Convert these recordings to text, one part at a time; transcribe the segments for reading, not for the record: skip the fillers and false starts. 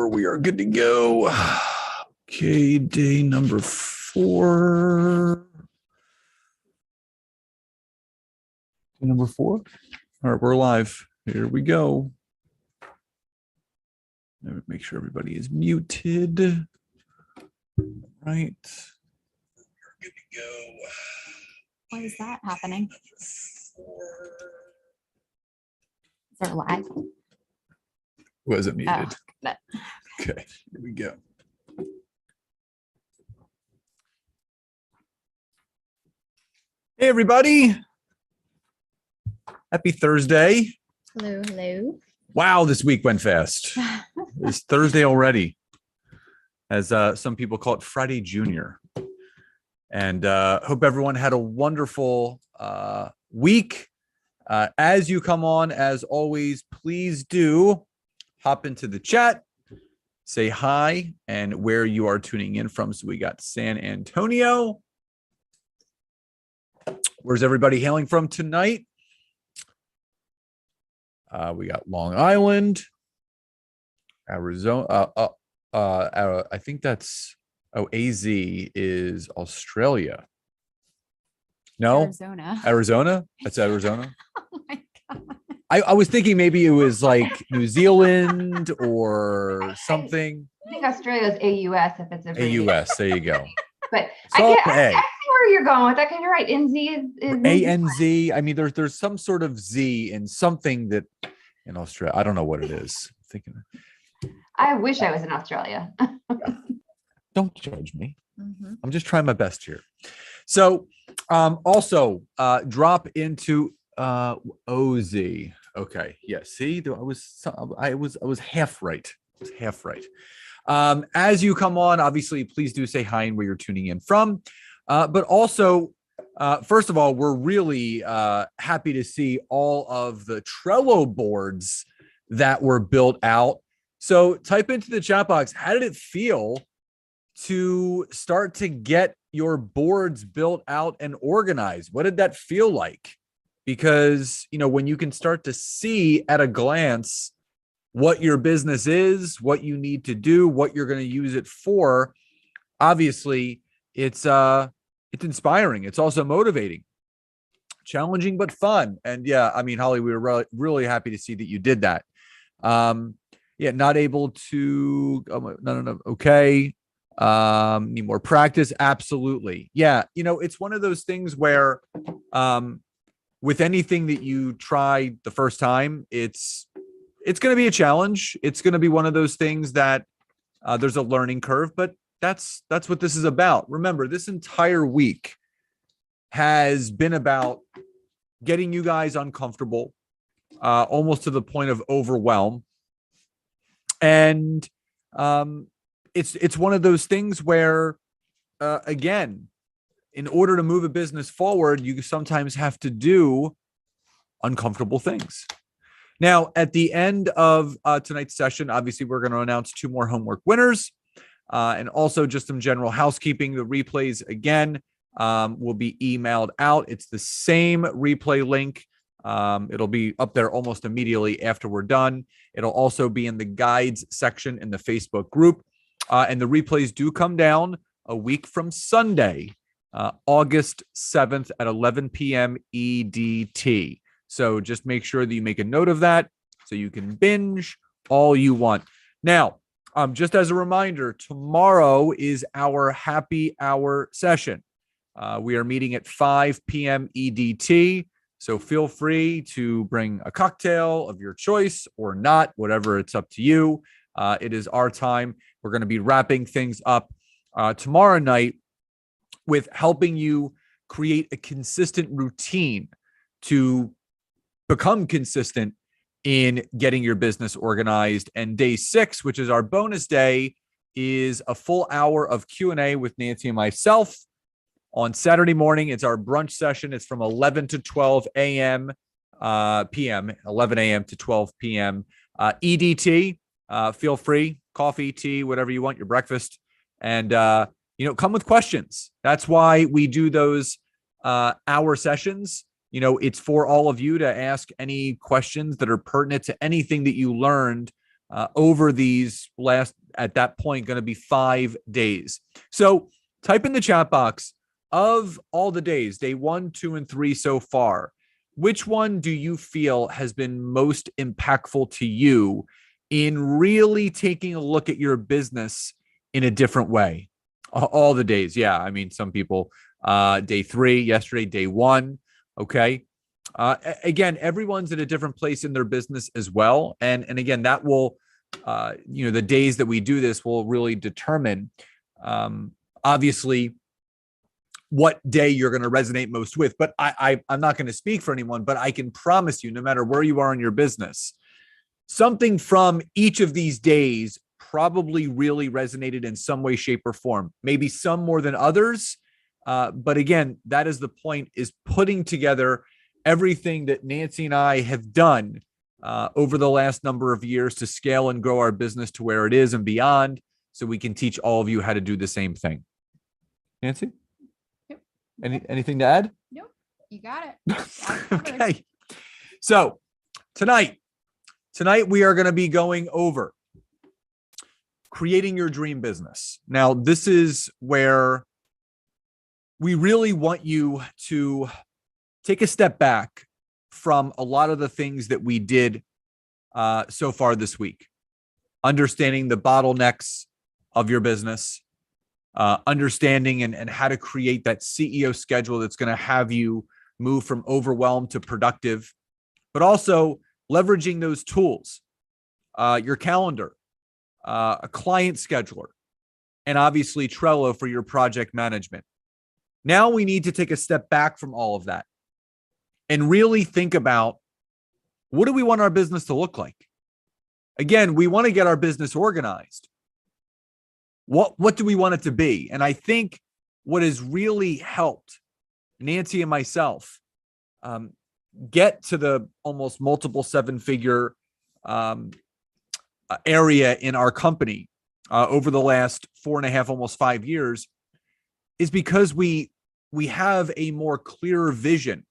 We are good to go. Okay, day number 4. Day number 4. All right, we're live. Here we go. Let me make sure everybody is muted. Right. We're good to go. Why is that happening? Is there a lag? Was it muted? Oh, okay, here we go. Hey, everybody. Happy Thursday. hello, hello. Wow, this week went fast. It's Thursday already, as some people call it Friday Junior. And hope everyone had a wonderful week. As you come on, as always, please do hop into the chat, say hi, and where you are tuning in from. So we got San Antonio. Where's everybody hailing from tonight? We got Long Island, Arizona. I think that's, AZ is Australia. No, Arizona. That's Arizona. Oh my God. I was thinking maybe it was like New Zealand or something. I think Australia is AUS if it's abbreviated. AUS. There you go. But So I see where you're going with that because you're right. NZ is ANZ. I mean, there's some sort of Z in something that in Australia. I don't know what it is. I'm thinking. I wish I was in Australia. Don't judge me. Mm-hmm. I'm just trying my best here. So also drop into OZ. Okay. Yeah. See, I was half right. I was half right. As you come on, obviously, please do say hi and where you're tuning in from. But also, first of all, we're really happy to see all of the Trello boards that were built out. So type into the chat box, how did it feel to start to get your boards built out and organized? What did that feel like? Because, when you can start to see at a glance what your business is, what you need to do, what you're going to use it for, obviously it's inspiring. It's also motivating, challenging, but fun. And yeah, I mean, Holly, we were really happy to see that you did that. Yeah, not able to, no. Okay. Need more practice. Absolutely. Yeah. It's one of those things where, with anything that you try the first time, it's going to be a challenge. It's going to be one of those things that there's a learning curve, but that's what this is about. Remember, this entire week has been about getting you guys uncomfortable, almost to the point of overwhelm. And it's one of those things where, again, in order to move a business forward, you sometimes have to do uncomfortable things. Now, at the end of tonight's session, obviously, we're going to announce 2 more homework winners, and also just some general housekeeping. The replays, again, will be emailed out. It's the same replay link. It'll be up there almost immediately after we're done. It'll also be in the guides section in the Facebook group. And the replays do come down a week from Sunday, August 7th at 11 p.m. EDT. So just make sure that you make a note of that so you can binge all you want. Now, just as a reminder, tomorrow is our happy hour session. We are meeting at 5 p.m. EDT. So feel free to bring a cocktail of your choice or not, whatever, it's up to you. It is our time. We're going to be wrapping things up tomorrow night with helping you create a consistent routine to become consistent in getting your business organized. And day 6, which is our bonus day, is a full hour of Q&A with Nancy and myself. On Saturday morning, it's our brunch session. It's from 11 to 12 a.m. p.m., 11 a.m. to 12 p.m. EDT. Feel free, coffee, tea, whatever you want, your breakfast. And, come with questions. That's why we do those hour sessions. It's for all of you to ask any questions that are pertinent to anything that you learned over these last at that point going to be 5 days. So type in the chat box, of all the days, day 1, 2, and 3 so far, which one do you feel has been most impactful to you in really taking a look at your business in a different way? All the days. Yeah. I mean, some people, day 3, yesterday, day 1. Okay. Again, everyone's at a different place in their business as well. And again, that will, the days that we do this will really determine, obviously, what day you're going to resonate most with. But I'm not going to speak for anyone, but I can promise you, no matter where you are in your business, something from each of these days probably really resonated in some way, shape, or form. Maybe some more than others. But again, that is the point, is putting together everything that Nancy and I have done over the last number of years to scale and grow our business to where it is and beyond, so we can teach all of you how to do the same thing. Nancy? Yep. Anything to add? Nope. You got it. Okay. So tonight we are going to be going over creating your dream business. Now, this is where we really want you to take a step back from a lot of the things that we did so far this week. Understanding the bottlenecks of your business, understanding and how to create that CEO schedule that's going to have you move from overwhelmed to productive, but also leveraging those tools, your calendar, a client scheduler, and obviously Trello for your project management. Now we need to take a step back from all of that and really think about, what do we want our business to look like? Again, we want to get our business organized. What do we want it to be? And I think what has really helped Nancy and myself get to the almost multiple 7-figure area in our company over the last 4.5, almost 5 years, is because we have a more clear vision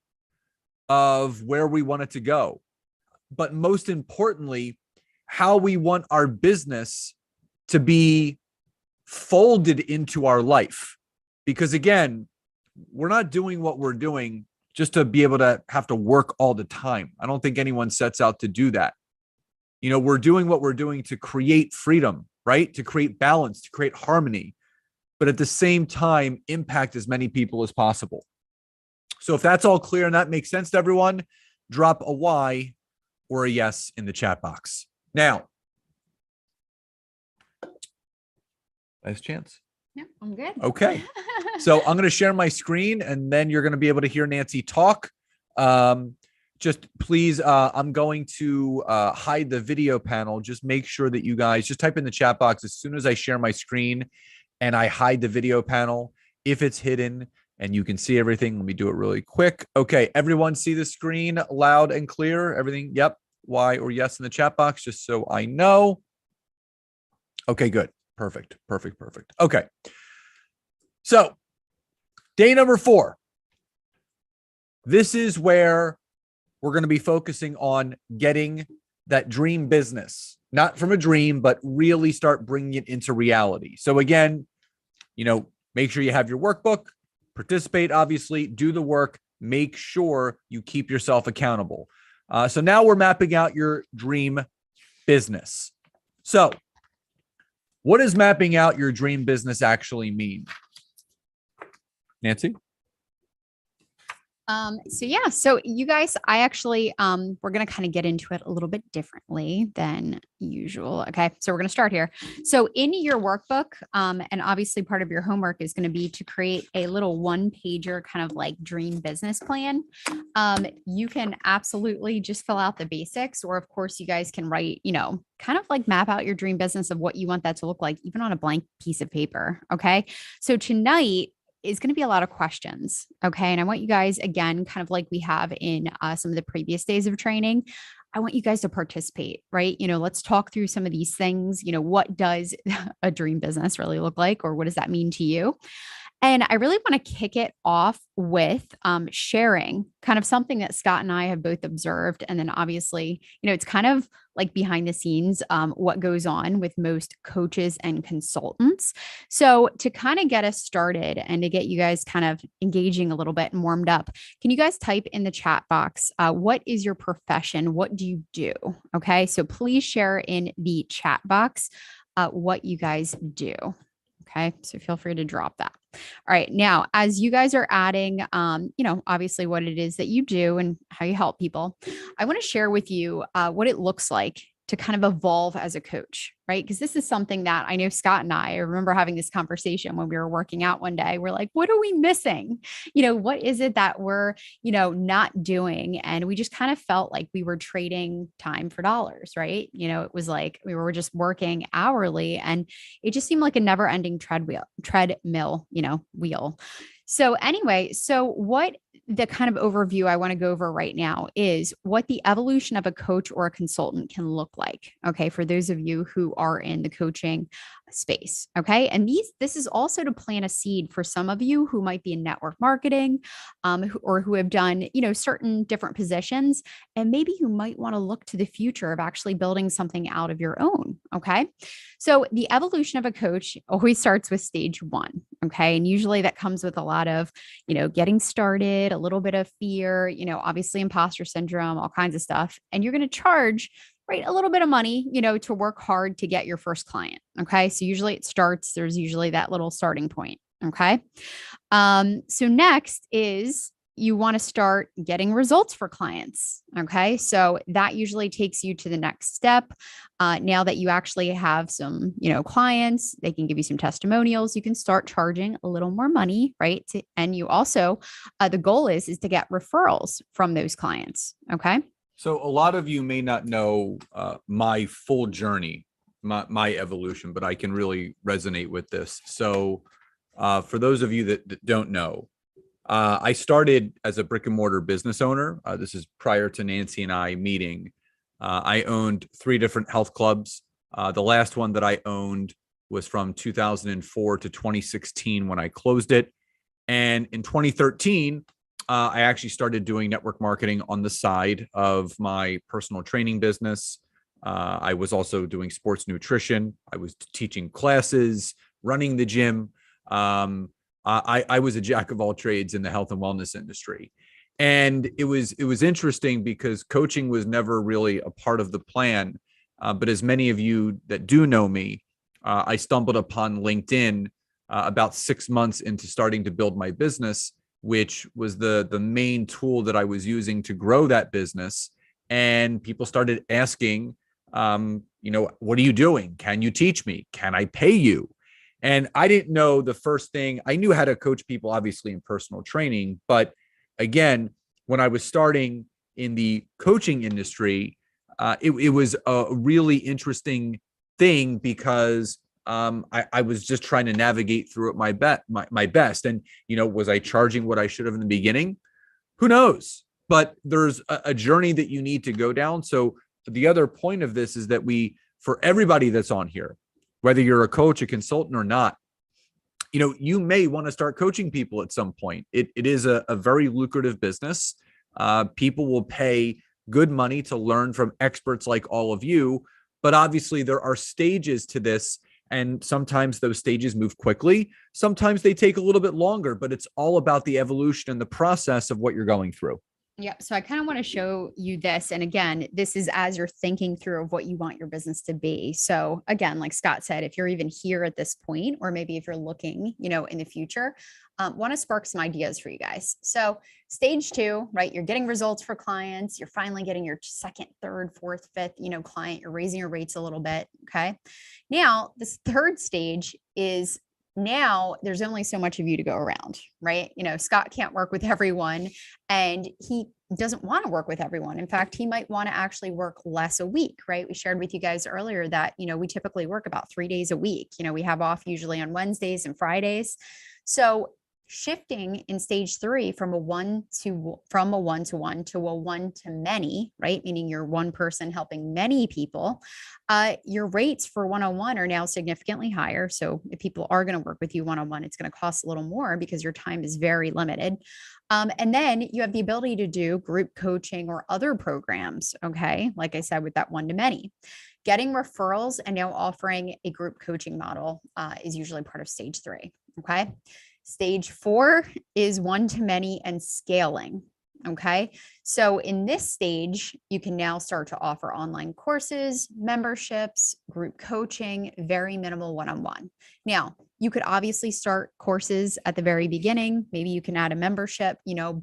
of where we want it to go. But most importantly, how we want our business to be folded into our life. Because again, we're not doing what we're doing just to be able to have to work all the time. I don't think anyone sets out to do that. We're doing what we're doing to create freedom, right? To create balance, to create harmony, but at the same time, impact as many people as possible. So if that's all clear and that makes sense to everyone, drop a Y or a yes in the chat box. Now, last chance. Yeah, I'm good. Okay. So I'm going to share my screen and then you're going to be able to hear Nancy talk. Just please, I'm going to hide the video panel. Just make sure that you guys just type in the chat box as soon as I share my screen and I hide the video panel. If it's hidden and you can see everything, let me do it really quick. Okay. Everyone see the screen loud and clear? Everything? Yep. Y or yes in the chat box, just so I know. Okay, good. Perfect. Okay. So day number 4. This is where we're going to be focusing on getting that dream business, not from a dream, but really start bringing it into reality. So again, make sure you have your workbook, participate, obviously, do the work, make sure you keep yourself accountable. So now we're mapping out your dream business. So what does mapping out your dream business actually mean? Nancy? So you guys, I actually, we're going to kind of get into it a little bit differently than usual. Okay. So we're going to start here. So in your workbook, and obviously part of your homework is going to be to create a little 1-pager kind of like dream business plan. You can absolutely just fill out the basics, or of course you guys can write, kind of like map out your dream business of what you want that to look like, even on a blank piece of paper. Okay. So tonight is going to be a lot of questions. Okay. And I want you guys, again, kind of like we have in some of the previous days of training, I want you guys to participate, right? Let's talk through some of these things. What does a dream business really look like? Or what does that mean to you? And I really want to kick it off with sharing kind of something that Scott and I have both observed. And then obviously, it's kind of like behind the scenes, what goes on with most coaches and consultants. So to kind of get us started and to get you guys kind of engaging a little bit and warmed up, can you guys type in the chat box, what is your profession? What do you do? Okay. So please share in the chat box what you guys do. Okay. So feel free to drop that. All right. Now, as you guys are adding, obviously what it is that you do and how you help people, I want to share with you what it looks like to kind of evolve as a coach, right? Because this is something that I know Scott and I remember having this conversation when we were working out one day. We're like, what are we missing? What is it that we're, not doing? And we just kind of felt like we were trading time for dollars, right? It was like we were just working hourly and it just seemed like a never ending treadmill, wheel. So anyway, what the kind of overview I want to go over right now is what the evolution of a coach or a consultant can look like. Okay. For those of you who are in the coaching space. Okay. And this is also to plant a seed for some of you who might be in network marketing, or who have done, certain different positions, and maybe you might want to look to the future of actually building something out of your own. Okay. So the evolution of a coach always starts with stage one. Okay. And usually that comes with a lot of, getting started, a little bit of fear, obviously imposter syndrome, all kinds of stuff. And you're going to charge, right, a little bit of money, to work hard to get your first client. Okay. So usually there's usually that little starting point. Okay. So next is you want to start getting results for clients. Okay. So that usually takes you to the next step. Now that you actually have some, clients, they can give you some testimonials. You can start charging a little more money, right? And you also, the goal is to get referrals from those clients. Okay. So a lot of you may not know my full journey, my evolution, but I can really resonate with this. So for those of you that don't know, I started as a brick and mortar business owner. This is prior to Nancy and I meeting. I owned 3 different health clubs. The last one that I owned was from 2004 to 2016 when I closed it. And in 2013, I actually started doing network marketing on the side of my personal training business. I was also doing sports nutrition. I was teaching classes, running the gym. I was a jack of all trades in the health and wellness industry. And it was interesting because coaching was never really a part of the plan. But as many of you that do know me, I stumbled upon LinkedIn about 6 months into starting to build my business, which was the main tool that I was using to grow that business. And people started asking, what are you doing? Can you teach me? Can I pay you? And I didn't know the first thing. I knew how to coach people, obviously, in personal training. But again, when I was starting in the coaching industry, it was a really interesting thing because I was just trying to navigate through it my best. And, was I charging what I should have in the beginning? Who knows? But there's a journey that you need to go down. So the other point of this is that for everybody that's on here, whether you're a coach, a consultant or not, you may want to start coaching people at some point. It is a very lucrative business. People will pay good money to learn from experts like all of you. But obviously there are stages to this. And sometimes those stages move quickly. Sometimes they take a little bit longer, but it's all about the evolution and the process of what you're going through. Yeah. So I kind of want to show you this. And again, this is as you're thinking through of what you want your business to be. So again, like Scott said, if you're even here at this point, or maybe if you're looking, in the future, want to spark some ideas for you guys. So stage 2, right? You're getting results for clients. You're finally getting your second, third, fourth, fifth, client. You're raising your rates a little bit. Okay. Now this third stage is now there's only so much of you to go around, right? Scott can't work with everyone and he doesn't want to work with everyone. In fact, he might want to actually work less a week, right? We shared with you guys earlier that, we typically work about 3 days a week. We have off usually on Wednesdays and Fridays. So Shifting in stage 3 from a one-to-one to a one-to-many, right? Meaning you're one person helping many people. Your rates for one-on-one are now significantly higher. So if people are going to work with you one-on-one, it's going to cost a little more because your time is very limited. And then you have the ability to do group coaching or other programs. Okay. Like I said, with that one-to-many. Getting referrals and now offering a group coaching model is usually part of stage 3. Okay. Stage 4 is one-to-many and scaling. Okay. So in this stage, you can now start to offer online courses, memberships, group coaching, very minimal one-on-one. Now, you could obviously start courses at the very beginning. Maybe you can add a membership,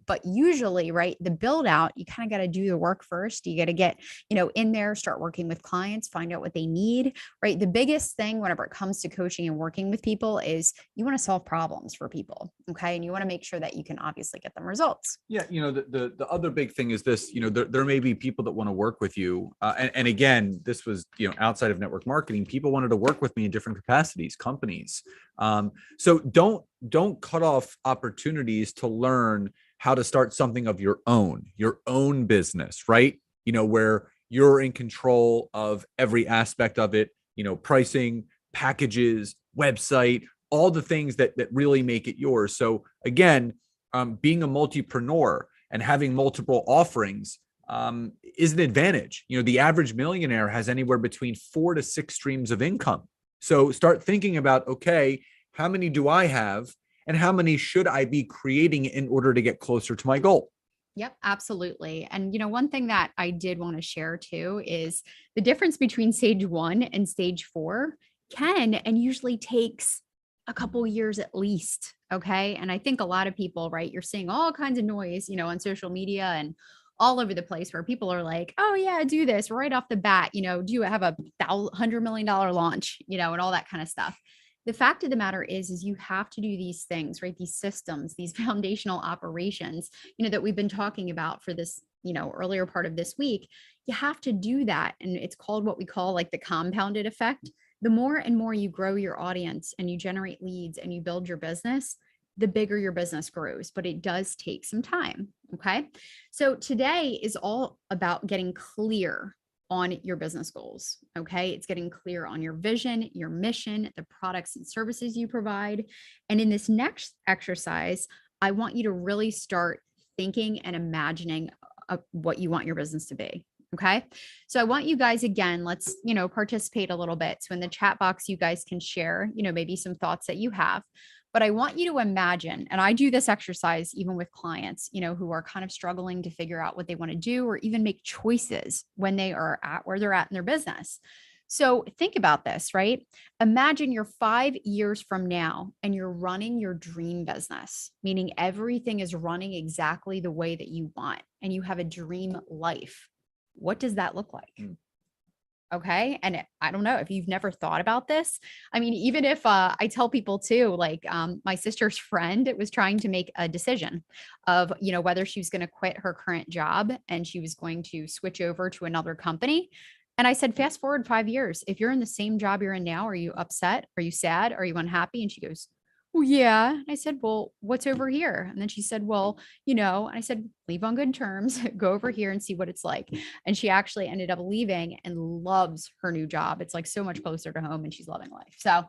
but usually, right, the build out, you kind of got to do the work first. You got to get, in there, start working with clients, find out what they need, right? The biggest thing whenever it comes to coaching and working with people is you want to solve problems for people. Okay. And you want to make sure that you can obviously get them results. Yeah. The other big thing is this, there may be people that want to work with you. And again, this was, outside of network marketing, people wanted to work with me in different capacities, companies. So don't cut off opportunities to learn how to start something of your own business, right? Where you're in control of every aspect of it, pricing, packages, website, all the things that really make it yours. So again, being a multipreneur and having multiple offerings is an advantage. The average millionaire has anywhere between 4 to 6 streams of income. So start thinking about, okay, how many do I have and how many should I be creating in order to get closer to my goal? Yep, absolutely. And, one thing that I did want to share too is the difference between stage 1 and stage 4 can and usually takes a couple years at least. Okay. And I think a lot of people, right, you're seeing all kinds of noise, on social media and all over the place where people are like, oh yeah, do this right off the bat. Do you have a $100 million launch, and all that kind of stuff. The fact of the matter is you have to do these things, right? These systems, these foundational operations, that we've been talking about for this, earlier part of this week. You have to do that. And it's called what we call like the compounded effect. The more and more you grow your audience and you generate leads and you build your business, the bigger your business grows, but it does take some time. Okay. So today is all about getting clear on your business goals. Okay. It's getting clear on your vision, your mission, the products and services you provide. And in this next exercise, I want you to really start thinking and imagining what you want your business to be. Okay. So I want you guys, again, let's, participate a little bit. So in the chat box, you guys can share, maybe some thoughts that you have, but I want you to imagine, and I do this exercise even with clients, who are kind of struggling to figure out what they want to do or even make choices when they are at where they're at in their business. So think about this, right? Imagine you're 5 years from now and you're running your dream business, meaning everything is running exactly the way that you want and you have a dream life. What does that look like? Okay. And I don't know if you've never thought about this. I mean, even if I tell people too, like my sister's friend was trying to make a decision of, whether she was going to quit her current job and she was going to switch over to another company. And I said, fast forward 5 years. If you're in the same job you're in now, are you upset? Are you sad? Are you unhappy? And she goes, well, yeah. And I said, well, what's over here? And then she said, well, and I said, leave on good terms, go over here and see what it's like. And she actually ended up leaving and loves her new job. It's like so much closer to home and she's loving life. So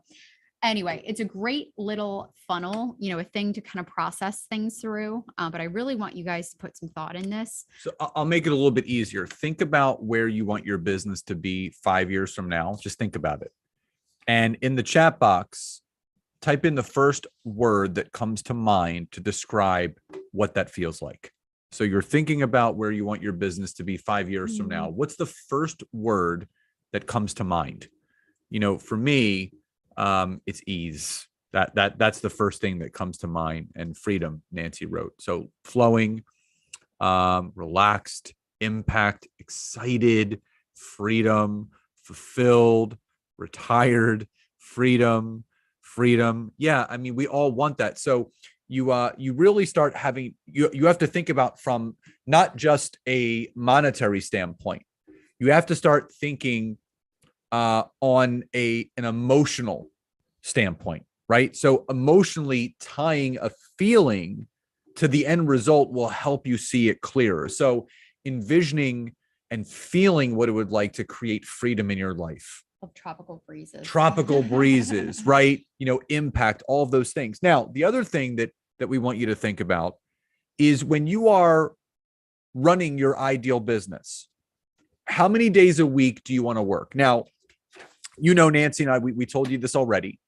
anyway, it's a great little funnel, a thing to kind of process things through. But I really want you guys to put some thought in this. So I'll make it a little bit easier. Think about where you want your business to be 5 years from now. Just think about it. And in the chat box, type in the first word that comes to mind to describe what that feels like. So you're thinking about where you want your business to be 5 years from now. What's the first word that comes to mind? For me, it's ease. That's the first thing that comes to mind. And freedom, Nancy wrote. So flowing, relaxed, impact, excited, freedom, fulfilled, retired, freedom. Yeah. I mean, we all want that. So you really start having, you have to think about from not just a monetary standpoint. You have to start thinking on an emotional standpoint. right? So emotionally tying a feeling to the end result will help you see it clearer. So envisioning and feeling what it would like to create freedom in your life. Of Tropical breezes, right? Impact, all of those things. Now, the other thing that we want you to think about is when you are running your ideal business, how many days a week do you want to work? Now, Nancy and I, we told you this already.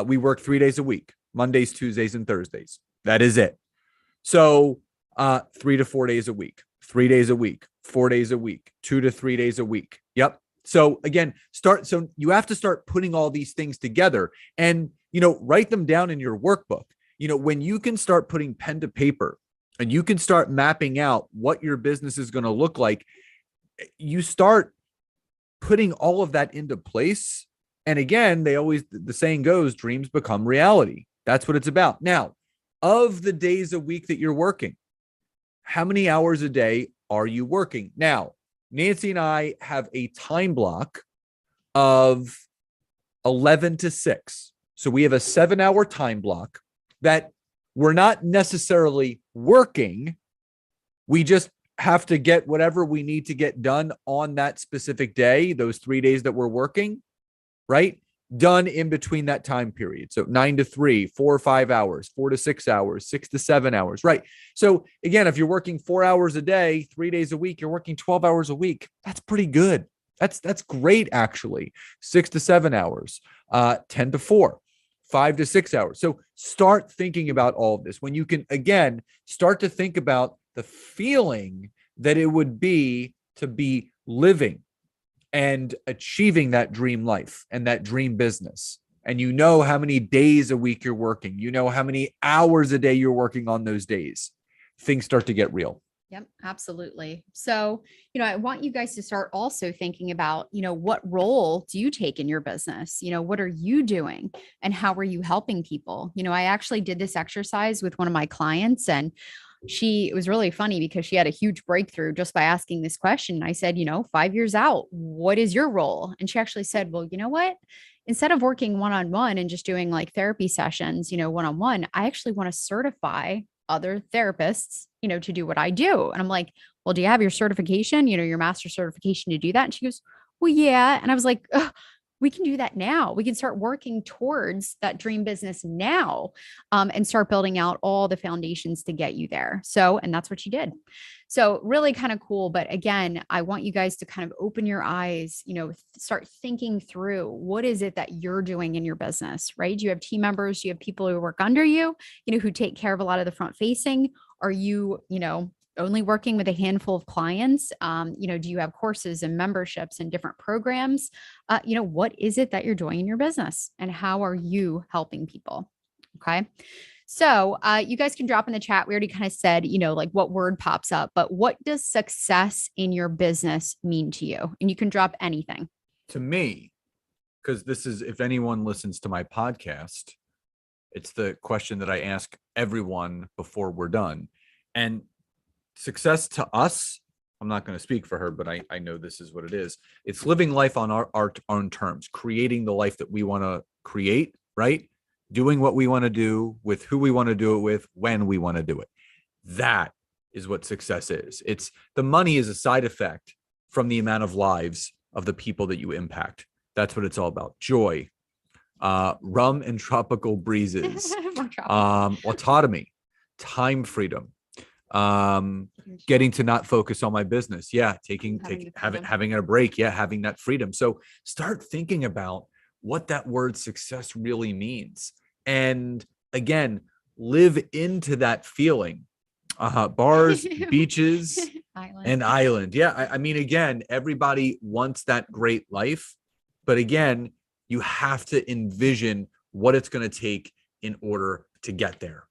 We work 3 days a week, Mondays, Tuesdays, and Thursdays. That is it. So 3 to 4 days a week, 3 days a week, 4 days a week, 2 to 3 days a week. Yep. So again, so you have to start putting all these things together and, write them down in your workbook. When you can start putting pen to paper and you can start mapping out what your business is going to look like, you start putting all of that into place. And again, the saying goes, dreams become reality. That's what it's about. Now, of the days a week that you're working, how many hours a day are you working? Now, Nancy and I have a time block of 11 to 6. So we have a 7-hour time block that we're not necessarily working. We just have to get whatever we need to get done on that specific day, those 3 days that we're working, right? Done in between that time period. So 9 to 3, 4 or 5 hours, 4 to 6 hours, 6 to 7 hours, right? So again, if you're working 4 hours a day, 3 days a week, you're working 12 hours a week. That's pretty good. That's great, actually. 6 to 7 hours, 10 to 4, 5 to 6 hours. So start thinking about all of this. When you can, again, start to think about the feeling that it would be to be living and achieving that dream life and that dream business. And how many days a week you're working, how many hours a day you're working on those days, things start to get real. Yep, absolutely. So, I want you guys to start also thinking about, what role do you take in your business? What are you doing and how are you helping people? I actually did this exercise with one of my clients, and it was really funny because she had a huge breakthrough just by asking this question. I said, 5 years out, what is your role? And she actually said, well, you know what? Instead of working one-on-one and just doing like therapy sessions, one-on-one, I actually want to certify other therapists, to do what I do. And I'm like, well, do you have your certification, your master certification to do that? And she goes, well, yeah. And I was like, we can do that now. We can start working towards that dream business now, and start building out all the foundations to get you there. And that's what you did. So really kind of cool. But again, I want you guys to kind of open your eyes, start thinking through what is it that you're doing in your business, right? Do you have team members? Do you have people who work under you, who take care of a lot of the front facing? Are you, only working with a handful of clients? Do you have courses and memberships and different programs? What is it that you're doing in your business and how are you helping people? Okay. So you guys can drop in the chat. We already kind of said, like what word pops up, but what does success in your business mean to you? And you can drop anything. To me, because this is, if anyone listens to my podcast, it's the question that I ask everyone before we're done. And success to us, I'm not going to speak for her, but I know this is what it is. It's living life on our own terms, creating the life that we want to create, right? Doing what we want to do with who we want to do it with, when we want to do it. That is what success is. It's the money is a side effect from the amount of lives of the people that you impact. That's what it's all about. Joy, rum and tropical breezes, autonomy, time freedom, getting to not focus on my business. Yeah. Having a break. Yeah. Having that freedom. So start thinking about what that word success really means. And again, live into that feeling. Bars, beaches, and island. Yeah. I mean, again, everybody wants that great life, but again, you have to envision what it's going to take in order to get there.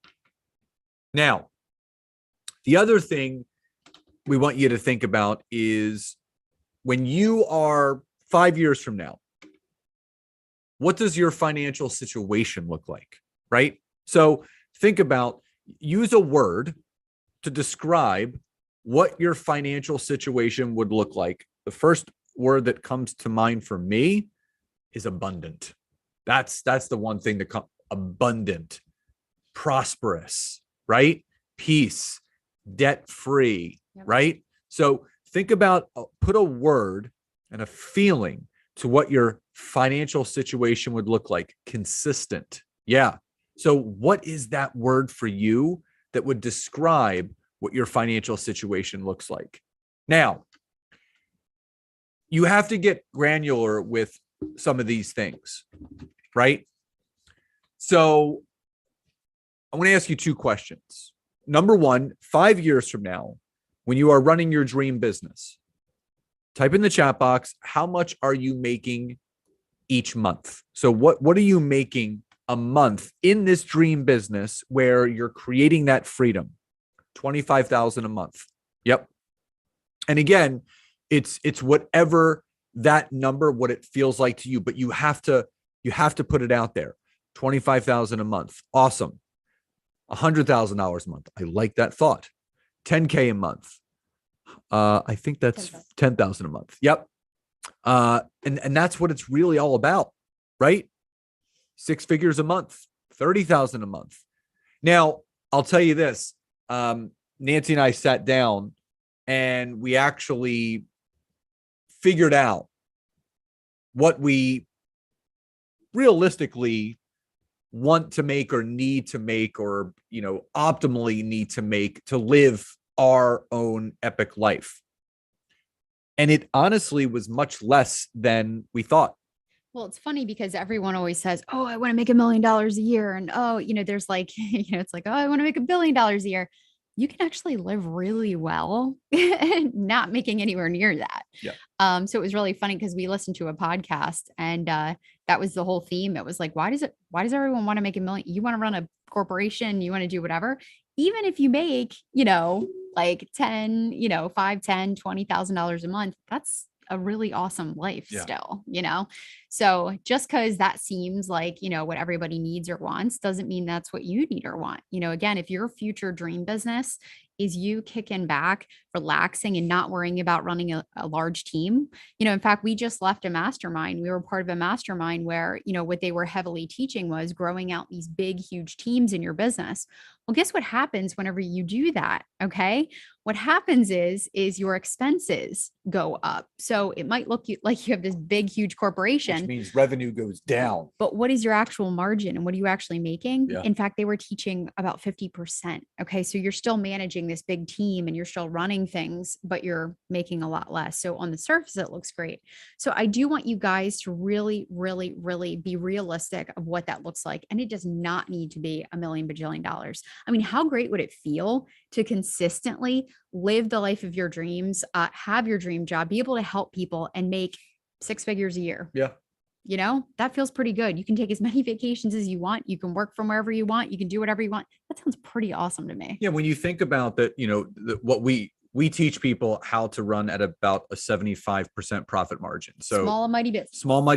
Now, the other thing we want you to think about is when you are 5 years from now, what does your financial situation look like, right? So think about, use a word to describe what your financial situation would look like. The first word that comes to mind for me is abundant. That's the one thing that abundant, prosperous, right? Peace, debt-free, right? So think about, put a word and a feeling to what your financial situation would look like. Consistent. Yeah. So what is that word for you that would describe what your financial situation looks like? Now, you have to get granular with some of these things, right? So I want to ask you two questions. Number one, 5 years from now, when you are running your dream business, type in the chat box, how much are you making each month? So what are you making a month in this dream business where you're creating that freedom? 25,000 a month. Yep. And again, it's whatever that number, what it feels like to you, but you have to put it out there. 25,000 a month. Awesome. $100,000 a month. I like that thought. 10K a month. I think that's 10,000 a month. Yep. And that's what it's really all about, right? 6 figures a month, 30,000 a month. Now, I'll tell you this. Nancy and I sat down and we actually figured out what we realistically want to make or need to make, or, optimally need to make to live our own epic life. And it honestly was much less than we thought. Well, it's funny because everyone always says, oh, I want to make $1 million a year. And, oh, there's like, it's like, oh, I want to make $1 billion a year. You can actually live really well not making anywhere near that. Yeah. So it was really funny because we listened to a podcast and that was the whole theme. It was like, why does everyone want to make $1 million? You want to run a corporation, you want to do whatever. Even if you make, like 10, $5, 10, $20,000 a month, that's a really awesome life still, So just because that seems like, what everybody needs or wants doesn't mean that's what you need or want. Again, if your future dream business is you kicking back, relaxing, and not worrying about running a large team. In fact, we just left a mastermind. We were part of a mastermind where, what they were heavily teaching was growing out these big, huge teams in your business. Well, guess what happens whenever you do that? Okay. What happens is your expenses go up. So it might look like you have this big, huge corporation. Which means revenue goes down. But what is your actual margin and what are you actually making? Yeah. In fact, they were teaching about 50%. Okay. So you're still managing this big team and you're still running things, but you're making a lot less. So on the surface, it looks great. So I do want you guys to really, really, really be realistic of what that looks like. And it does not need to be $1 million bajillion dollars. I mean, how great would it feel to consistently live the life of your dreams, have your dream job, be able to help people and make 6 figures a year? Yeah. That feels pretty good. You can take as many vacations as you want. You can work from wherever you want. You can do whatever you want. That sounds pretty awesome to me. Yeah. When you think about that, what we teach people how to run at about a 75% profit margin. So small mighty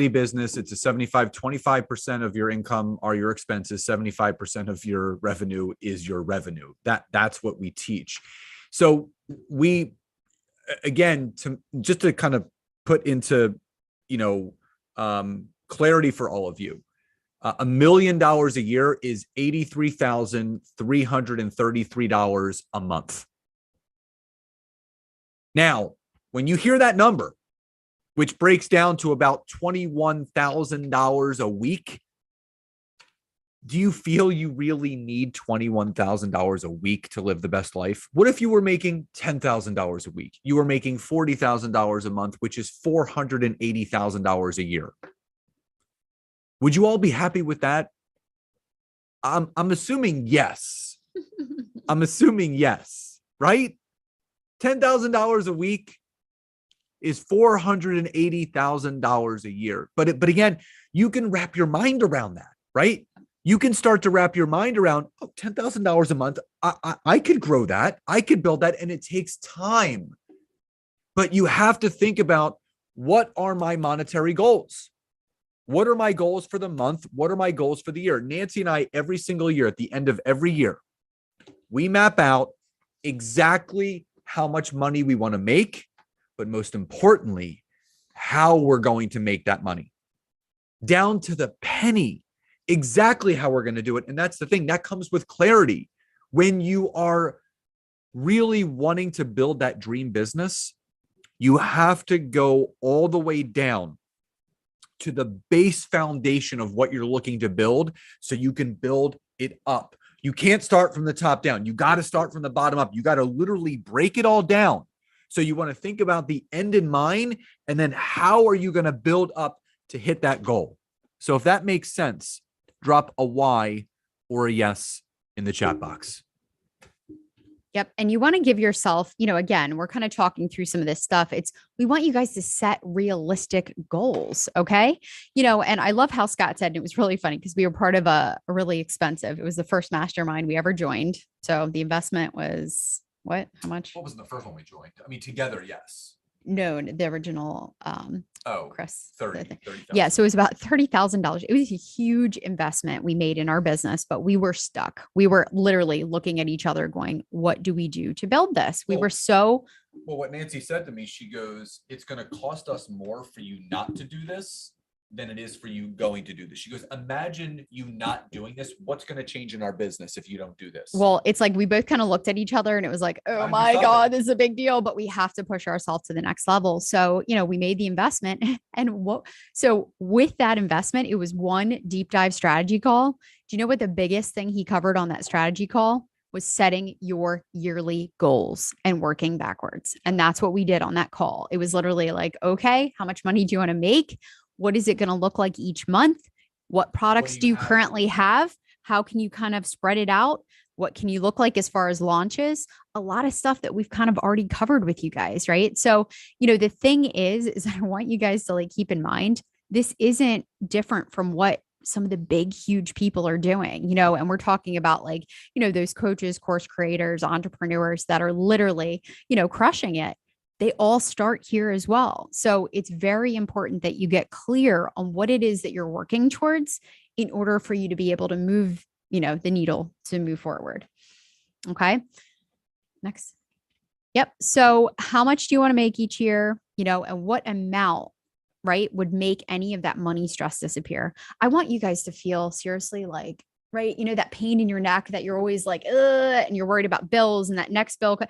business. It's a 25% of your income are your expenses. 75% of your revenue is your revenue. That's what we teach. So we, again, to kind of put into, clarity for all of you, $1 million a year is $83,333 a month. Now, when you hear that number, which breaks down to about $21,000 a week, do you feel you really need $21,000 a week to live the best life? What if you were making $10,000 a week? You were making $40,000 a month, which is $480,000 a year. Would you all be happy with that? I'm assuming yes. I'm assuming yes, right? $10,000 a week is $480,000 a year. But again, you can wrap your mind around that, right? You can start to wrap your mind around, $10,000 a month. I could grow that. I could build that. And it takes time. But you have to think about, what are my monetary goals? What are my goals for the month? What are my goals for the year? Nancy and I, every single year, at the end of every year, we map out exactly how much money we want to make, but most importantly, how we're going to make that money, down to the penny. exactly how we're going to do it. And that's the thing that comes with clarity. When you are really wanting to build that dream business, you have to go all the way down to the base foundation of what you're looking to build so you can build it up. You can't start from the top down. You got to start from the bottom up. You got to literally break it all down. So you want to think about the end in mind, and then how are you going to build up to hit that goal? So if that makes sense, drop a Y or a yes in the chat box. Yep. And you want to give yourself, again, we're kind of talking through some of this stuff. We want you guys to set realistic goals. Okay. And I love how Scott said, and it was really funny because we were part of a really expensive, it was the first mastermind we ever joined. So the investment was what? How much? What was the first one we joined? I mean, together, yes. No, the original, Chris. 30,000. Yeah. So it was about $30,000. It was a huge investment we made in our business, but we were stuck. We were literally looking at each other going, what do we do to build this? We were so. Well, what Nancy said to me, she goes, it's going to cost us more for you not to do this than it is for you going to do this. She goes, imagine you not doing this. What's going to change in our business if you don't do this? Well, it's like we both kind of looked at each other and it was like, oh my God, this is a big deal, but we have to push ourselves to the next level. So, we made the investment so with that investment, it was one deep dive strategy call. Do you know what the biggest thing he covered on that strategy call was? Setting your yearly goals and working backwards. And that's what we did on that call. It was literally like, okay, how much money do you want to make? What is it going to look like each month? What products do you currently have? How can you kind of spread it out? What can you look like as far as launches? A lot of stuff that we've kind of already covered with you guys, right? So, the thing is I want you guys to keep in mind, this isn't different from what some of the big, huge people are doing, and we're talking about those coaches, course creators, entrepreneurs that are literally, crushing it. They all start here as well. So it's very important that you get clear on what it is that you're working towards in order for you to be able to move, the needle to move forward. Okay. Next. Yep. So how much do you want to make each year, and what amount, right, would make any of that money stress disappear? I want you guys to feel seriously right, that pain in your neck that you're always and you're worried about bills and that next bill.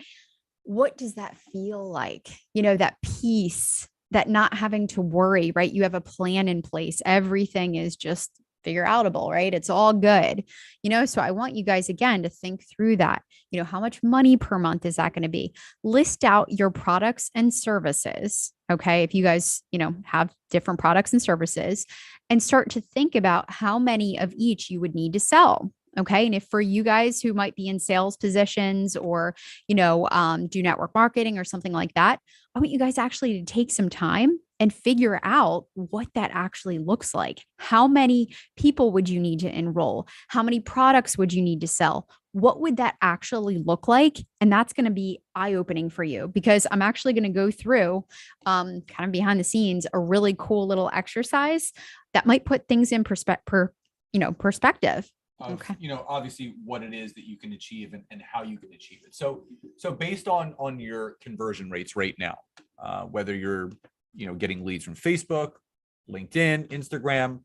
What does that feel like? That peace, that not having to worry, right? You have a plan in place. Everything is just figure outable, right? It's all good, so I want you guys again to think through that. How much money per month is that going to be? List out your products and services. Okay. If you guys, have different products and services, and start to think about how many of each you would need to sell. Okay. And if for you guys who might be in sales positions or, do network marketing or something like that, I want you guys actually to take some time and figure out what that actually looks like. How many people would you need to enroll? How many products would you need to sell? What would that actually look like? And that's going to be eye-opening for you, because I'm actually going to go through kind of behind the scenes, a really cool little exercise that might put things in perspective. Okay. Obviously what it is that you can achieve and how you can achieve it. So based on your conversion rates right now, whether you're, getting leads from Facebook, LinkedIn, Instagram,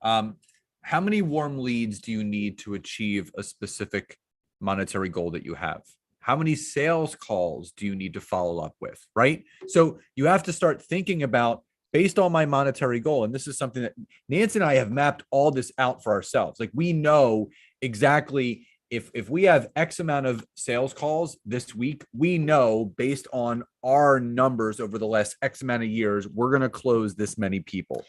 how many warm leads do you need to achieve a specific monetary goal that you have? How many sales calls do you need to follow up with, right? So you have to start thinking about, based on my monetary goal, and this is something that Nancy and I have mapped all this out for ourselves. We know exactly if we have X amount of sales calls this week, we know based on our numbers over the last X amount of years, we're going to close this many people.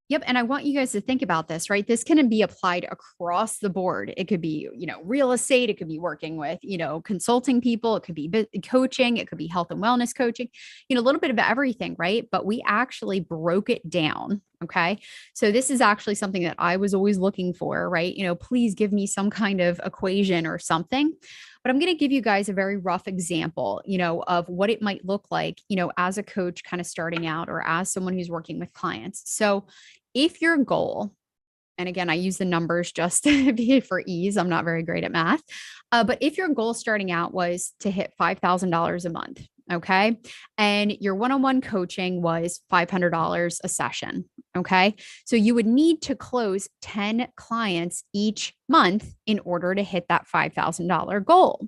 Yep. And I want you guys to think about this, right? This can be applied across the board. It could be, real estate. It could be working with, consulting people. It could be coaching. It could be health and wellness coaching, a little bit of everything, right? But we actually broke it down. Okay. So this is actually something that I was always looking for, right? Please give me some kind of equation or something. But I'm going to give you guys a very rough example, of what it might look like, as a coach kind of starting out, or as someone who's working with clients. So if your goal, and again, I use the numbers just for ease, I'm not very great at math, but if your goal starting out was to hit $5,000 a month, Okay. And your one-on-one coaching was $500 a session. Okay. So you would need to close 10 clients each month in order to hit that $5,000 goal.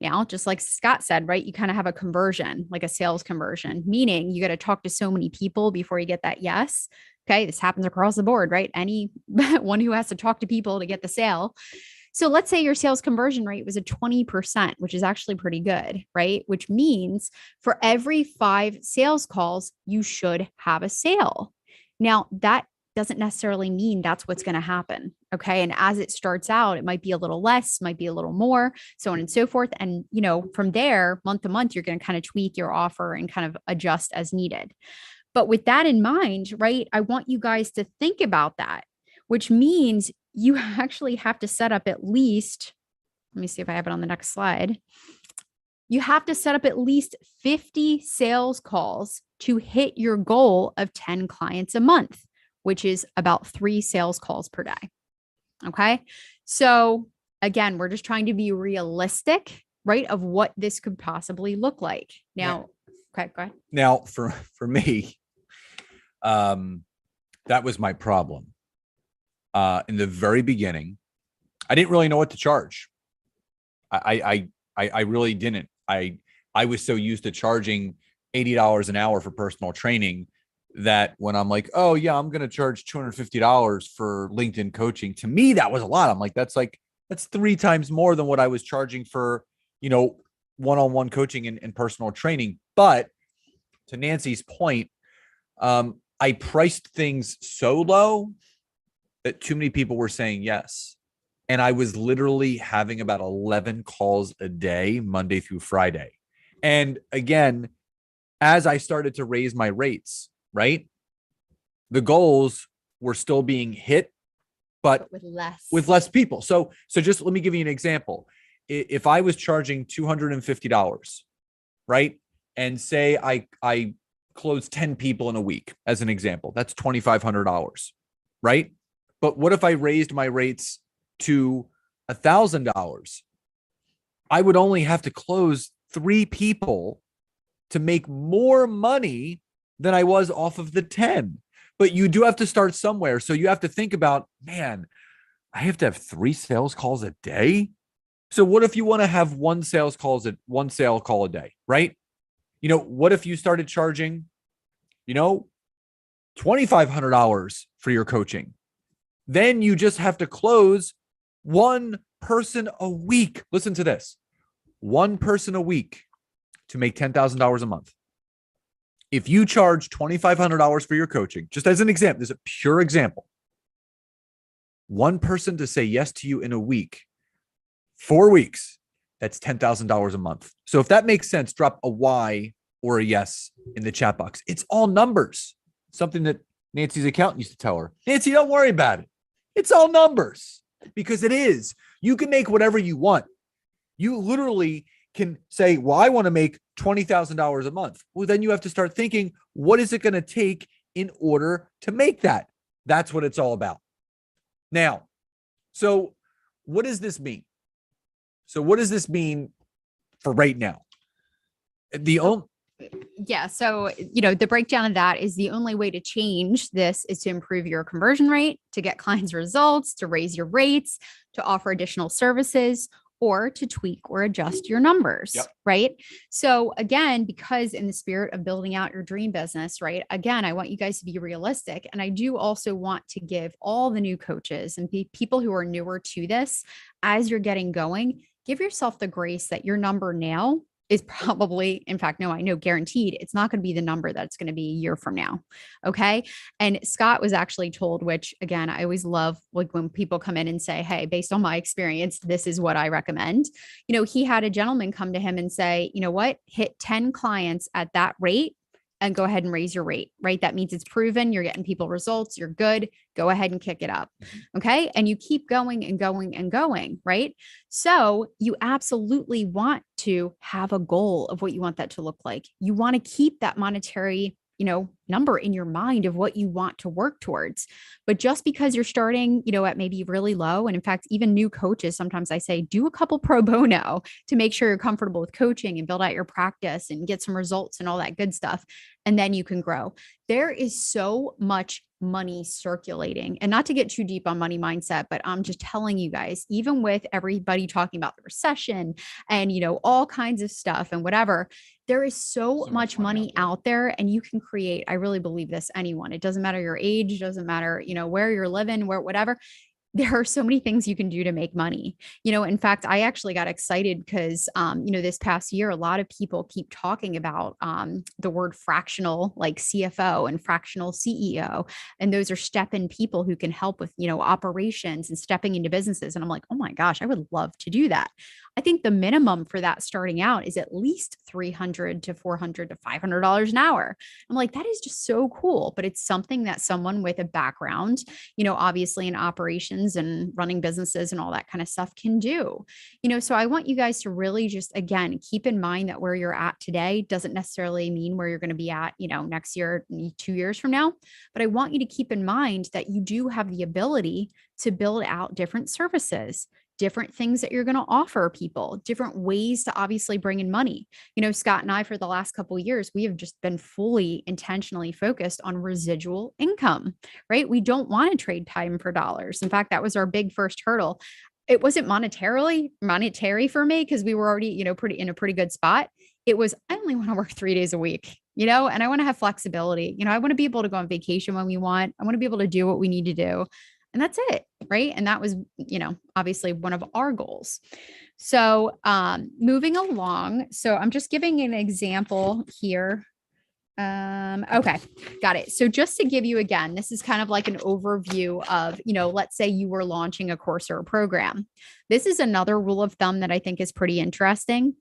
Now, just like Scott said, right, you kind of have a conversion, like a sales conversion, meaning you got to talk to so many people before you get that yes. Okay. This happens across the board, right? Anyone who has to talk to people to get the sale. So let's say your sales conversion rate was a 20%, which is actually pretty good, right? Which means for every 5 sales calls, you should have a sale. Now, that doesn't necessarily mean that's what's going to happen. Okay. And as it starts out, it might be a little less, might be a little more, so on and so forth. And, from there, month to month, you're going to kind of tweak your offer and kind of adjust as needed. But with that in mind, right, I want you guys to think about that, which means you actually have to set up at least, let me see if I have it on the next slide. You have to set up at least 50 sales calls to hit your goal of 10 clients a month, which is about 3 sales calls per day. Okay. So again, we're just trying to be realistic, right, of what this could possibly look like. Now, okay, go ahead. Now, for me, that was my problem. In the very beginning, I didn't really know what to charge. I really didn't. I was so used to charging $80 an hour for personal training that when I'm like, oh yeah, I'm going to charge $250 for LinkedIn coaching. To me, that was a lot. I'm like, that's 3 times more than what I was charging for, one-on-one coaching and personal training. But to Nancy's point, I priced things so low that too many people were saying yes. And I was literally having about 11 calls a day, Monday through Friday. And again, as I started to raise my rates, right, the goals were still being hit, but with less people. So just let me give you an example. If I was charging $250, right, and say I closed 10 people in a week, as an example, that's $2,500, right? But what if I raised my rates to $1,000? I would only have to close 3 people to make more money than I was off of the 10. But you do have to start somewhere. So you have to think about, man, I have to have 3 sales calls a day. So what if you want to have one sale call a day, right? What if you started charging, $2,500 for your coaching? Then you just have to close 1 person a week. Listen to this. 1 person a week to make $10,000 a month. If you charge $2,500 for your coaching, just as an example, this is a pure example. 1 person to say yes to you in a week, 4 weeks, that's $10,000 a month. So if that makes sense, drop a Y or a yes in the chat box. It's all numbers. Something that Nancy's accountant used to tell her. Nancy, don't worry about it. It's all numbers, because it is. You can make whatever you want. You literally can say, well, I want to make $20,000 a month. Well, then you have to start thinking, what is it going to take in order to make that? That's what it's all about. Now, so what does this mean? So what does this mean for right now? Yeah. So, the breakdown of that is the only way to change this is to improve your conversion rate, to get clients results, to raise your rates, to offer additional services, or to tweak or adjust your numbers. Yep. Right. So again, because in the spirit of building out your dream business, right, again, I want you guys to be realistic. And I do also want to give all the new coaches and people who are newer to this, as you're getting going, give yourself the grace that your number now is probably, in fact, no, I know guaranteed, it's not going to be the number that it's going to be a year from now. Okay. And Scott was actually told, which again, I always love, like when people come in and say, hey, based on my experience, this is what I recommend. He had a gentleman come to him and say, you know what, hit 10 clients at that rate and go ahead and raise your rate, right? That means it's proven, you're getting people results, you're good, go ahead and kick it up. Okay. And you keep going and going and going, right? So you absolutely want to have a goal of what you want that to look like. You want to keep that monetary number in your mind of what you want to work towards. But just because you're starting, at maybe really low, and in fact, even new coaches, sometimes I say, do a couple pro bono to make sure you're comfortable with coaching and build out your practice and get some results and all that good stuff. And then you can grow. There is so much money circulating, and not to get too deep on money mindset, but I'm just telling you guys, even with everybody talking about the recession and, all kinds of stuff and whatever, there is so much money out there, and you can create, I really believe this, anyone, it doesn't matter your age, doesn't matter, where you're living, whatever. There are so many things you can do to make money. In fact, I actually got excited because, this past year, a lot of people keep talking about the word fractional, like CFO and fractional CEO. And those are step-in people who can help with, operations and stepping into businesses. And I'm like, oh my gosh, I would love to do that. I think the minimum for that starting out is at least $300 to $400 to $500 an hour. I'm like, that is just so cool. But it's something that someone with a background, obviously in operations and running businesses and all that kind of stuff can do. So I want you guys to really just, again, keep in mind that where you're at today doesn't necessarily mean where you're going to be at, next year, 2 years from now. But I want you to keep in mind that you do have the ability to build out different services, different things that you're going to offer people, different ways to obviously bring in money. Scott and I, for the last couple of years, we have just been fully intentionally focused on residual income, right? We don't want to trade time for dollars. In fact, that was our big first hurdle. It wasn't monetary for me because we were already, in a pretty good spot. It was, I only want to work 3 days a week, and I want to have flexibility. I want to be able to go on vacation when we want. I want to be able to do what we need to do. And that's it. Right. And that was, obviously one of our goals. So moving along. So I'm just giving an example here. Okay, got it. So just to give you, again, this is kind of like an overview of, let's say you were launching a course or a program. This is another rule of thumb that I think is pretty interesting.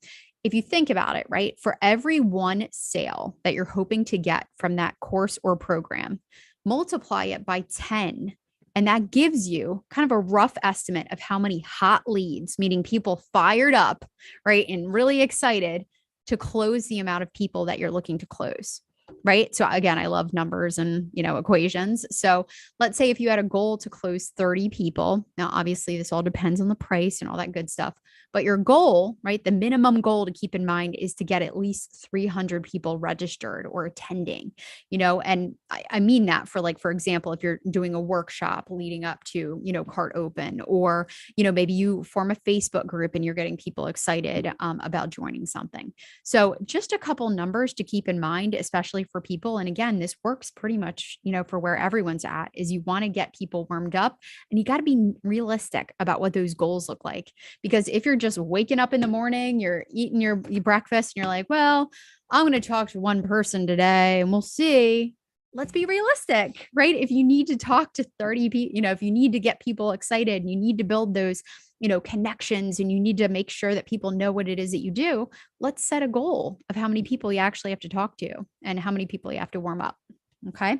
If you think about it, right, for every one sale that you're hoping to get from that course or program, multiply it by 10. And that gives you kind of a rough estimate of how many hot leads, meaning people fired up, right, and really excited to close the amount of people that you're looking to close, right? So again, I love numbers and, equations. So let's say if you had a goal to close 30 people. Now, obviously, this all depends on the price and all that good stuff. But your goal, right, the minimum goal to keep in mind is to get at least 300 people registered or attending, and I mean that for example, if you're doing a workshop leading up to, cart open, or, maybe you form a Facebook group and you're getting people excited about joining something. So just a couple numbers to keep in mind, especially for people. And again, this works pretty much, for where everyone's at, is you want to get people warmed up, and you got to be realistic about what those goals look like. Because if you're just waking up in the morning, you're eating your breakfast, and you're like, well, I'm going to talk to one person today and we'll see. Let's be realistic, right? If you need to talk to 30 people, if you need to get people excited and you need to build those, connections, and you need to make sure that people know what it is that you do, let's set a goal of how many people you actually have to talk to and how many people you have to warm up. Okay.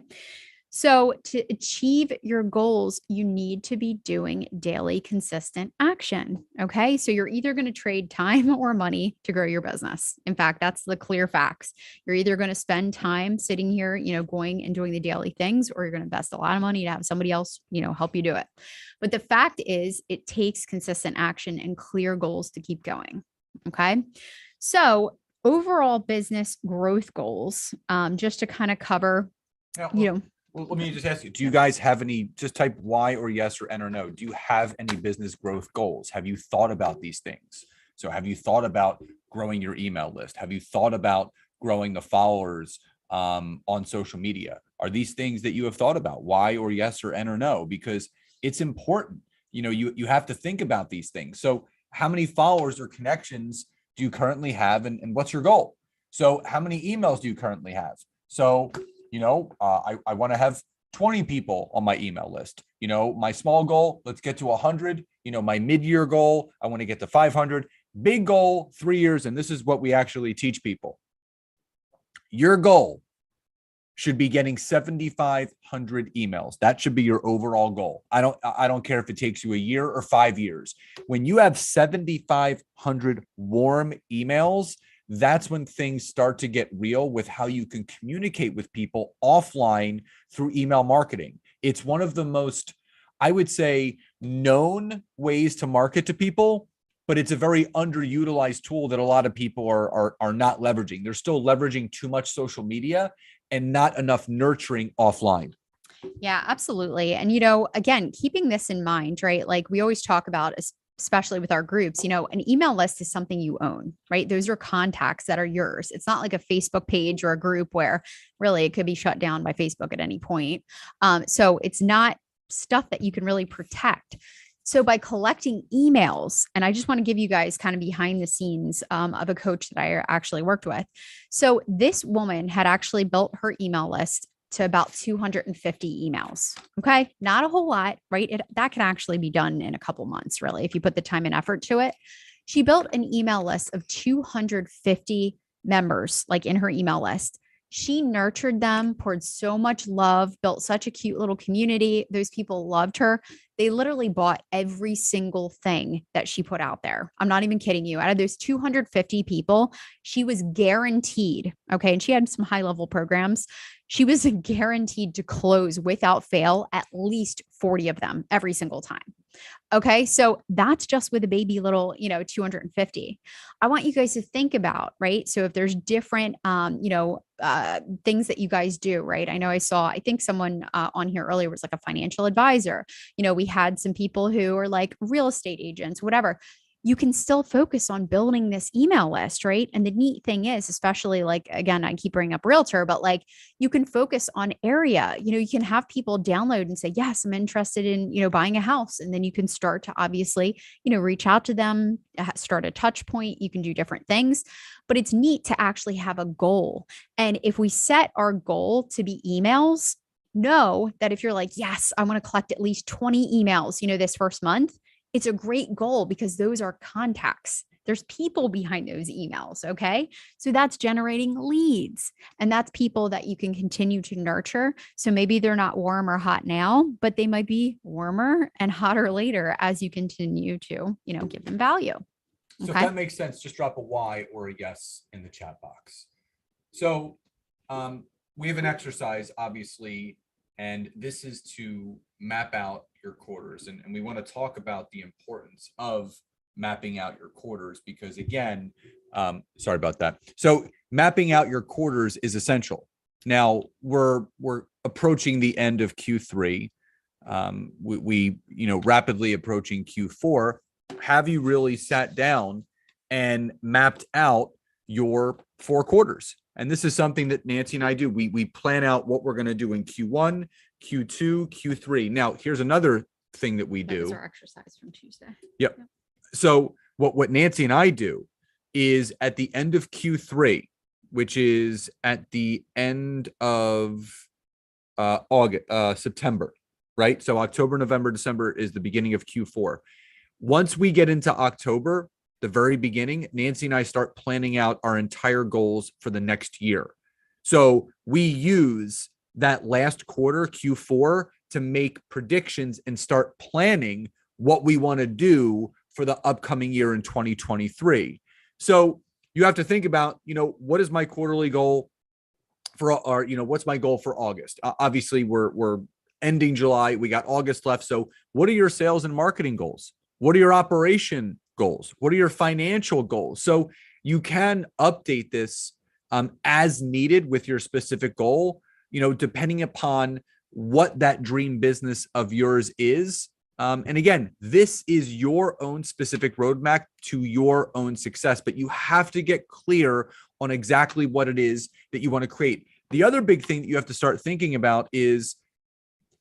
So to achieve your goals, you need to be doing daily consistent action. Okay. So you're either going to trade time or money to grow your business. In fact, that's the clear facts. You're either going to spend time sitting here, going and doing the daily things, or you're going to invest a lot of money to have somebody else, help you do it. But the fact is, it takes consistent action and clear goals to keep going. Okay. So overall business growth goals, just to kind of cover, Well, let me just ask you, do you guys have any, just type Y or yes or N or no. Do you have any business growth goals? Have you thought about these things? So have you thought about growing your email list? Have you thought about growing the followers on social media? Are these things that you have thought about? Y or yes or N or no? Because it's important. You have to think about these things. So how many followers or connections do you currently have, and what's your goal? So how many emails do you currently have? So I want to have 20 people on my email list. My small goal, let's get to 100. My mid-year goal, I want to get to 500. Big goal, 3 years. And this is what we actually teach people. Your goal should be getting 7,500 emails. That should be your overall goal. I don't care if it takes you a year or 5 years. When you have 7,500 warm emails, that's when things start to get real with how you can communicate with people offline through email marketing. It's one of the most, I would say, known ways to market to people, but it's a very underutilized tool that a lot of people are not leveraging. They're still leveraging too much social media and not enough nurturing offline. Yeah, absolutely. And, again, keeping this in mind, right? Like we always talk about, especially with our groups, an email list is something you own, right? Those are contacts that are yours. It's not like a Facebook page or a group where really it could be shut down by Facebook at any point. So it's not stuff that you can really protect. So by collecting emails, and I just want to give you guys kind of behind the scenes of a coach that I actually worked with. So this woman had actually built her email list to about 250 emails. Okay. Not a whole lot, right? That can actually be done in a couple months, really, if you put the time and effort to it. She built an email list of 250 members, like in her email list. She nurtured them, poured so much love, built such a cute little community. Those people loved her. They literally bought every single thing that she put out there. I'm not even kidding you. Out of those 250 people, she was guaranteed, okay, and she had some high-level programs. She was guaranteed to close without fail at least 40 of them every single time. Okay. So that's just with a baby little, 250. I want you guys to think about, right? So if there's different, things that you guys do, right? I know I think someone on here earlier was like a financial advisor. We had some people who are like real estate agents, whatever. You can still focus on building this email list, right? And the neat thing is, especially like, again, I keep bringing up realtor, but like you can focus on area, you can have people download and say, yes, I'm interested in, buying a house. And then you can start to obviously, reach out to them, start a touch point. You can do different things, but it's neat to actually have a goal. And if we set our goal to be emails, know that if you're like, yes, I want to collect at least 20 emails, this first month, it's a great goal because those are contacts. There's people behind those emails. Okay. So that's generating leads, and that's people that you can continue to nurture. So maybe they're not warm or hot now, but they might be warmer and hotter later as you continue to, give them value. So if that makes sense, just drop a Y or a yes in the chat box. So we have an exercise, obviously, and this is to map out your quarters. And we want to talk about the importance of mapping out your quarters because, again, sorry about that. So mapping out your quarters is essential. Now we're approaching the end of Q3. We rapidly approaching Q4. Have you really sat down and mapped out your 4 quarters? And this is something that Nancy and I do. We plan out what we're going to do in Q1, Q2, Q3. Now, here's another thing that we do. That was our exercise from Tuesday. Yep. So what Nancy and I do is at the end of Q3, which is at the end of September, right? So October, November, December is the beginning of Q4. Once we get into October, the very beginning, Nancy and I start planning out our entire goals for the next year. So we use that last quarter, Q4, to make predictions and start planning what we want to do for the upcoming year in 2023. So you have to think about, what is my quarterly goal for, or, what's my goal for August? Obviously, we're ending July. We got August left. So what are your sales and marketing goals? What are your operation goals? What are your financial goals? So you can update this as needed with your specific goal, depending upon what that dream business of yours is. And again, this is your own specific roadmap to your own success, but you have to get clear on exactly what it is that you want to create. The other big thing that you have to start thinking about is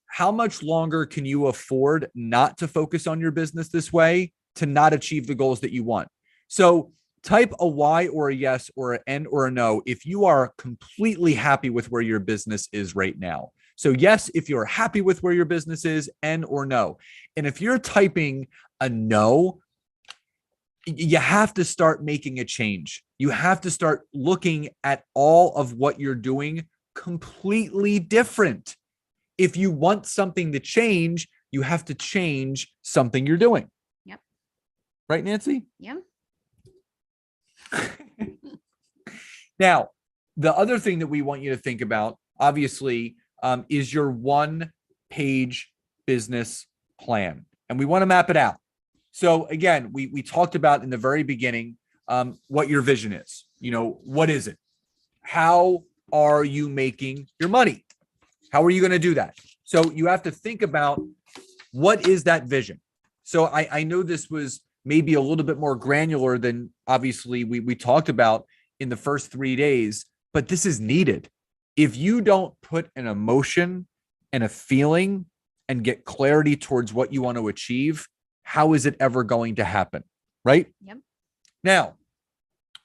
how much longer can you afford not to focus on your business this way to not achieve the goals that you want? So type a Y or a yes or an N or a no if you are completely happy with where your business is right now. So yes, if you're happy with where your business is, N or no. And if you're typing a no, you have to start making a change. You have to start looking at all of what you're doing completely different. If you want something to change, you have to change something you're doing. Yep. Right, Nancy? Yeah. Now, the other thing that we want you to think about, obviously, is your 1-page business plan. And we want to map it out. So again, we talked about in the very beginning what your vision is. What is it? How are you making your money? How are you going to do that? So you have to think about, what is that vision? So I know this was maybe a little bit more granular than obviously we talked about in the first 3 days, but this is needed. If you don't put an emotion and a feeling and get clarity towards what you want to achieve, how is it ever going to happen? Right? Yep. Now,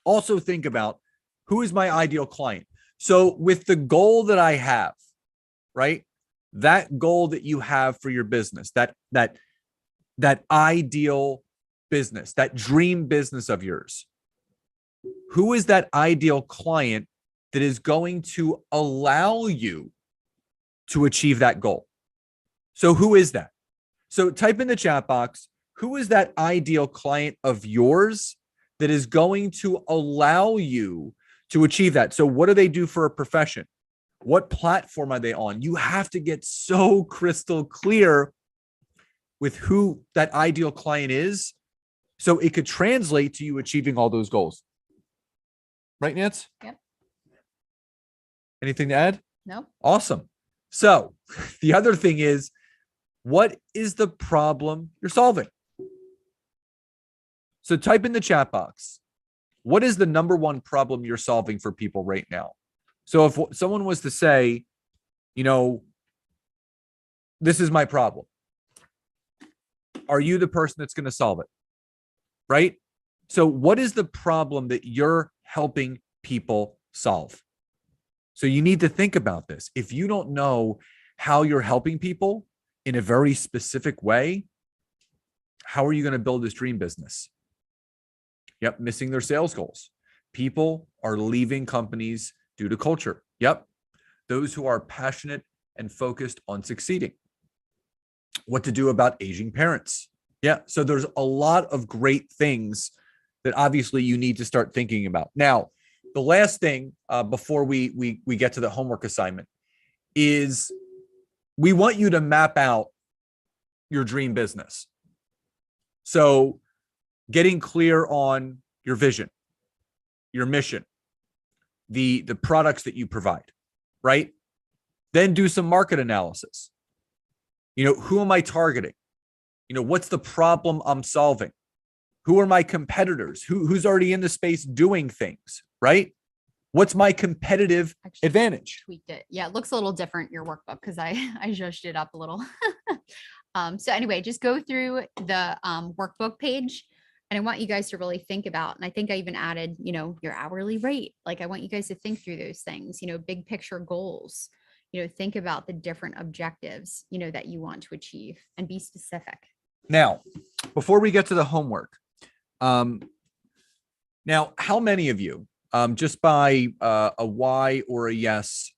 also think about, who is my ideal client? So with the goal that I have, right? That goal that you have for your business, that ideal business, that dream business of yours, who is that ideal client that is going to allow you to achieve that goal? So who is that? So type in the chat box, who is that ideal client of yours that is going to allow you to achieve that? So what do they do for a profession? What platform are they on? You have to get so crystal clear with who that ideal client is, so it could translate to you achieving all those goals. Right, Nance? Yep. Anything to add? No. Awesome. So the other thing is, what is the problem you're solving? So type in the chat box, what is the number one problem you're solving for people right now? So if someone was to say, this is my problem, are you the person that's going to solve it? Right? So what is the problem that you're helping people solve? So you need to think about this. If you don't know how you're helping people in a very specific way, how are you going to build this dream business? Yep, missing their sales goals. People are leaving companies due to culture. Yep. Those who are passionate and focused on succeeding. What to do about aging parents. Yeah. So there's a lot of great things that obviously you need to start thinking about. Now, the last thing before we get to the homework assignment is, we want you to map out your dream business. So getting clear on your vision, your mission, the products that you provide, right? Then do some market analysis. Who am I targeting? What's the problem I'm solving? Who are my competitors? Who's already in the space doing things, right? What's my competitive advantage? Tweaked it. Yeah, it looks a little different, your workbook, because I zhuzhed it up a little. So anyway, just go through the workbook page, and I want you guys to really think about, and I think I even added, your hourly rate. Like, I want you guys to think through those things, big picture goals, think about the different objectives, that you want to achieve, and be specific. Now, before we get to the homework, now, how many of you, just by a Y or a yes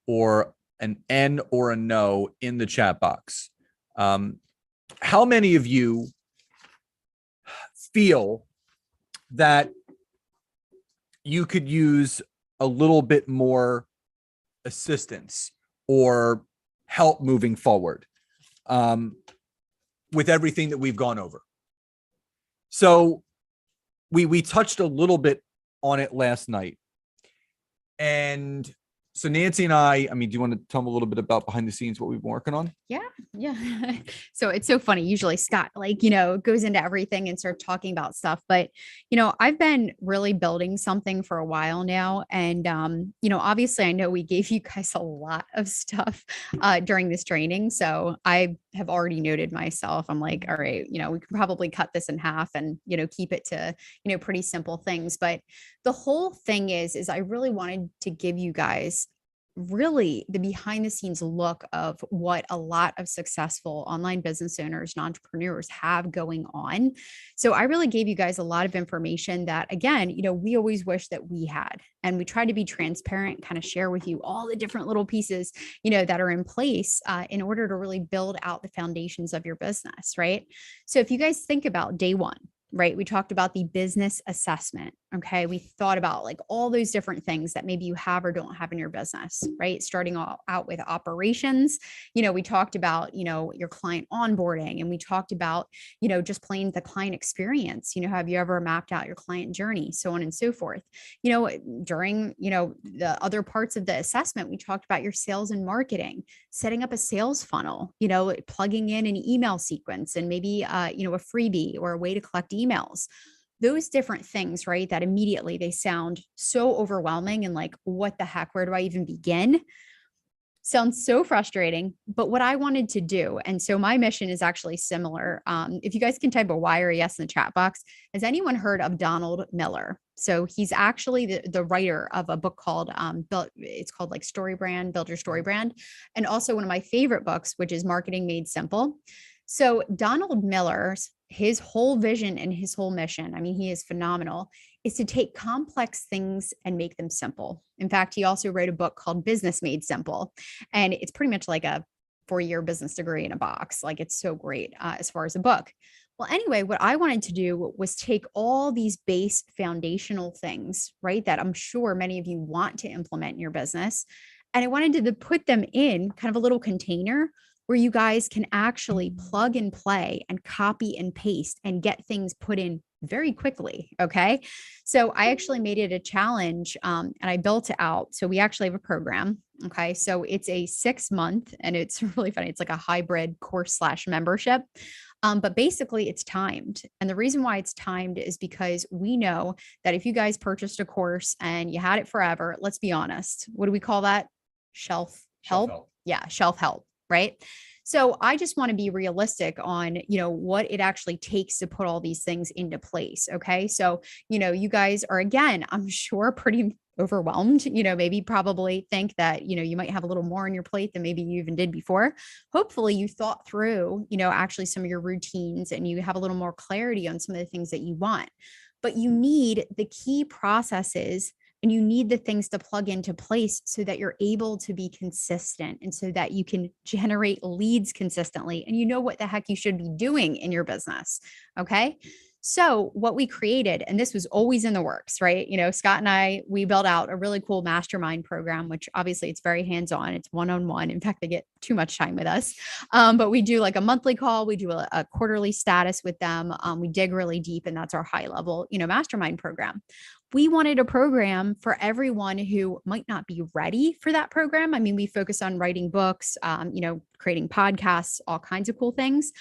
or an N or a no in the chat box, how many of you feel that you could use a little bit more assistance or help moving forward with everything that we've gone over? So we touched a little bit on it last night. And so Nancy and I mean, do you want to tell them a little bit about behind the scenes, what we've been working on? Yeah. So it's so funny. Usually Scott, goes into everything and starts talking about stuff. But, I've been really building something for a while now. And, obviously I know we gave you guys a lot of stuff during this training. So I have already noted myself. I'm like, all right, we can probably cut this in half and, keep it to, pretty simple things. But the whole thing is I really wanted to give you guys really the behind the scenes look of what a lot of successful online business owners and entrepreneurs have going on. So I really gave you guys a lot of information that, again, we always wish that we had, and we try to be transparent, kind of share with you all the different little pieces, that are in place in order to really build out the foundations of your business. Right. So if you guys think about day one, right? We talked about the business assessment. Okay. We thought about like all those different things that maybe you have or don't have in your business, right? Starting out with operations, we talked about, your client onboarding, and we talked about, just plain the client experience. Have you ever mapped out your client journey, so on and so forth. During, the other parts of the assessment, we talked about your sales and marketing, setting up a sales funnel, plugging in an email sequence and maybe, a freebie or a way to collect emails. Those different things, right? That immediately they sound so overwhelming and like, what the heck, where do I even begin? Sounds so frustrating. But what I wanted to do, and so my mission is actually similar. If you guys can type a Y or a yes in the chat box, has anyone heard of Donald Miller? So he's actually the writer of a book called, it's called like Story Brand, Build Your Story Brand. And also one of my favorite books, which is Marketing Made Simple. So Donald Miller's, his whole vision and his whole mission, I mean, he is phenomenal, is to take complex things and make them simple. In fact, he also wrote a book called Business Made Simple. And it's pretty much like a 4-year business degree in a box. Like, it's so great as far as a book. Well, anyway, what I wanted to do was take all these base foundational things, right, that I'm sure many of you want to implement in your business. And I wanted to put them in kind of a little container where you guys can actually plug and play and copy and paste and get things put in very quickly. Okay. So I actually made it a challenge, and I built it out. So we actually have a program. Okay. So it's a 6-month, and it's really funny. It's like a hybrid course / membership. But basically it's timed. And the reason why it's timed is because we know that if you guys purchased a course and you had it forever, let's be honest, what do we call that? Shelf help? Yeah. Shelf help. Right. So I just want to be realistic on, what it actually takes to put all these things into place. Okay. So, you guys are, again, I'm sure pretty overwhelmed, maybe probably think that, you might have a little more on your plate than maybe you even did before. Hopefully you thought through, actually some of your routines, and you have a little more clarity on some of the things that you want. But you need the key processes, and you need the things to plug into place so that you're able to be consistent, and so that you can generate leads consistently, and you know what the heck you should be doing in your business. Okay. So what we created, and this was always in the works, right? Scott and I, we built out a really cool mastermind program, which obviously it's very hands-on. It's one-on-one. In fact, they get too much time with us. But we do like a monthly call. We do a quarterly status with them. We dig really deep, and that's our high level, mastermind program. We wanted a program for everyone who might not be ready for that program. I mean, we focus on writing books, creating podcasts, all kinds of cool things.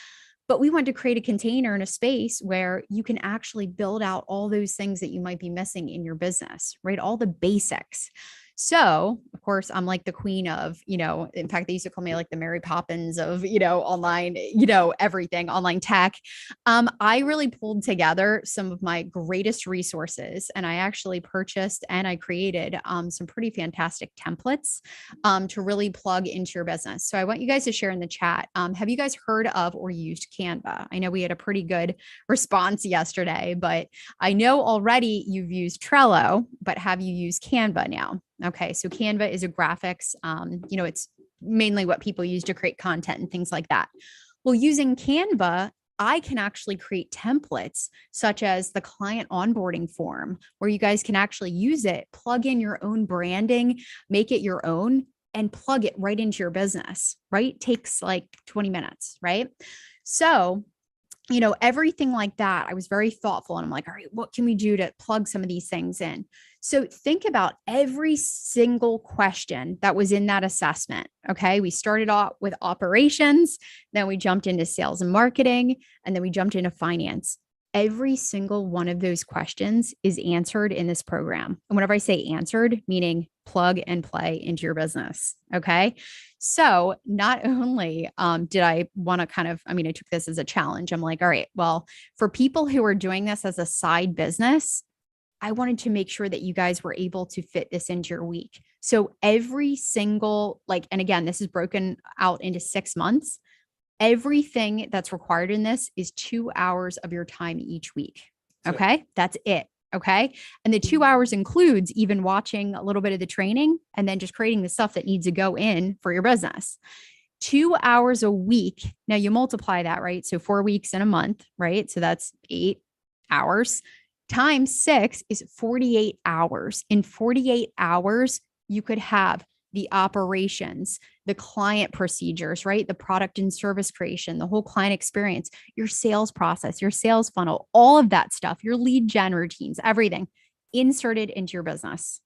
But we wanted to create a container and a space where you can actually build out all those things that you might be missing in your business, right? All the basics. So, of course, I'm like the queen of, in fact, they used to call me like the Mary Poppins of, online, everything, online tech. I really pulled together some of my greatest resources, and I actually purchased and I created some pretty fantastic templates to really plug into your business. So I want you guys to share in the chat. Have you guys heard of or used Canva? I know we had a pretty good response yesterday, but I know already you've used Trello, but have you used Canva now? Okay. So Canva is a graphics, it's mainly what people use to create content and things like that. Well, using Canva, I can actually create templates such as the client onboarding form, where you guys can actually use it, plug in your own branding, make it your own, and plug it right into your business, right? Takes like 20 minutes, right? So, everything like that, I was very thoughtful, and I'm like, all right, what can we do to plug some of these things in? So think about every single question that was in that assessment. Okay. We started off with operations, then we jumped into sales and marketing, and then we jumped into finance. Every single one of those questions is answered in this program. And whenever I say answered, meaning plug and play into your business. Okay. So not only did I want to I took this as a challenge. I'm like, all right, well, for people who are doing this as a side business, I wanted to make sure that you guys were able to fit this into your week. So every single, and again, this is broken out into 6 months. Everything that's required in this is 2 hours of your time each week. Okay. That's it. Okay. And the 2 hours includes even watching a little bit of the training and then just creating the stuff that needs to go in for your business. 2 hours a week. Now you multiply that, right? So 4 weeks in a month, right? So that's 8 hours times 6 is 48 hours. In 48 hours, you could have the operations, the client procedures, right? The product and service creation, the whole client experience, your sales process, your sales funnel, all of that stuff, your lead gen routines, everything inserted into your business.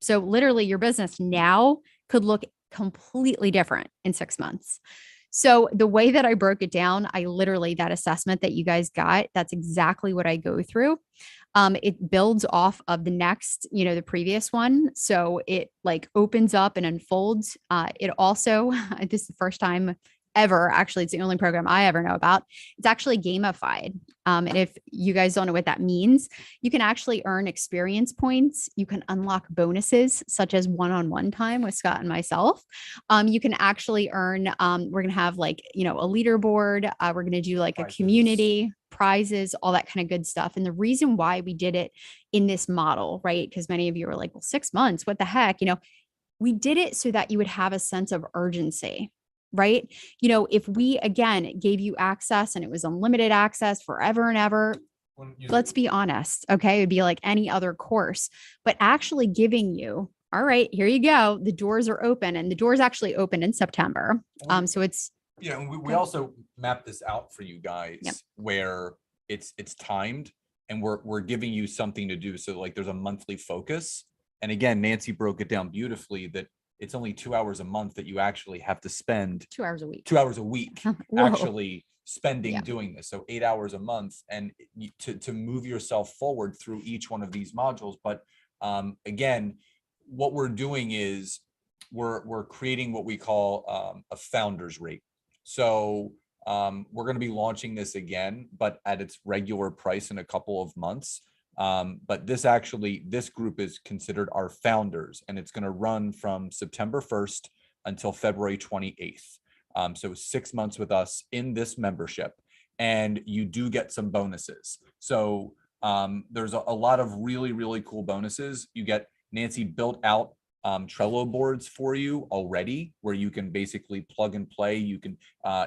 So literally your business now could look completely different in 6 months. So the way that I broke it down, that assessment that you guys got, that's exactly what I go through. It builds off of the next, the previous one. So it like opens up and unfolds. It also, this is the first time ever, actually, it's the only program I ever know about. It's actually gamified. And if you guys don't know what that means, you can actually earn experience points. You can unlock bonuses such as one-on-one time with Scott and myself. You can actually earn, we're going to have like, a leaderboard. We're going to do like a community, prizes, all that kind of good stuff. And the reason why we did it in this model, right? Because many of you are like, well, 6 months, what the heck? We did it so that you would have a sense of urgency. Right? If we again gave you access and it was unlimited access forever and ever, let's be honest. Okay. It'd be like any other course, but actually giving you, all right, here you go. The doors are open, and the doors actually open in September. So it's, we also map this out for you guys where it's timed, and we're giving you something to do. So like there's a monthly focus. And again, Nancy broke it down beautifully that it's only 2 hours a month that you actually have to spend 2 hours a week, 2 hours a week actually spending doing this. So 8 hours a month, and to move yourself forward through each one of these modules. But again, what we're doing is we're creating what we call a founder's rate. So we're going to be launching this again, but at its regular price in a couple of months. But this group is considered our founders, and it's going to run from September 1st until February 28th. So 6 months with us in this membership, and you do get some bonuses. So there's a lot of really, really cool bonuses. You get Nancy built out Trello boards for you already, where you can basically plug and play. You can,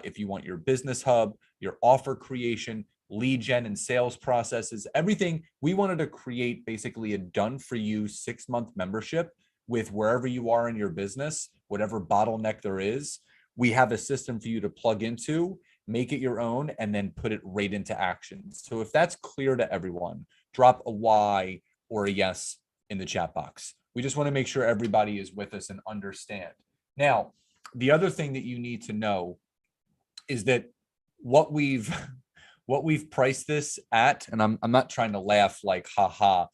if you want your business hub, your offer creation, lead gen and sales processes, everything. We wanted to create basically a done for you 6-month membership with wherever you are in your business, whatever bottleneck there is. We have a system for you to plug into, make it your own, and then put it right into action. So if that's clear to everyone, drop a Y or a yes in the chat box. We just want to make sure everybody is with us and understand. Now, the other thing that you need to know is that what we've priced this at, and I'm not trying to laugh like haha,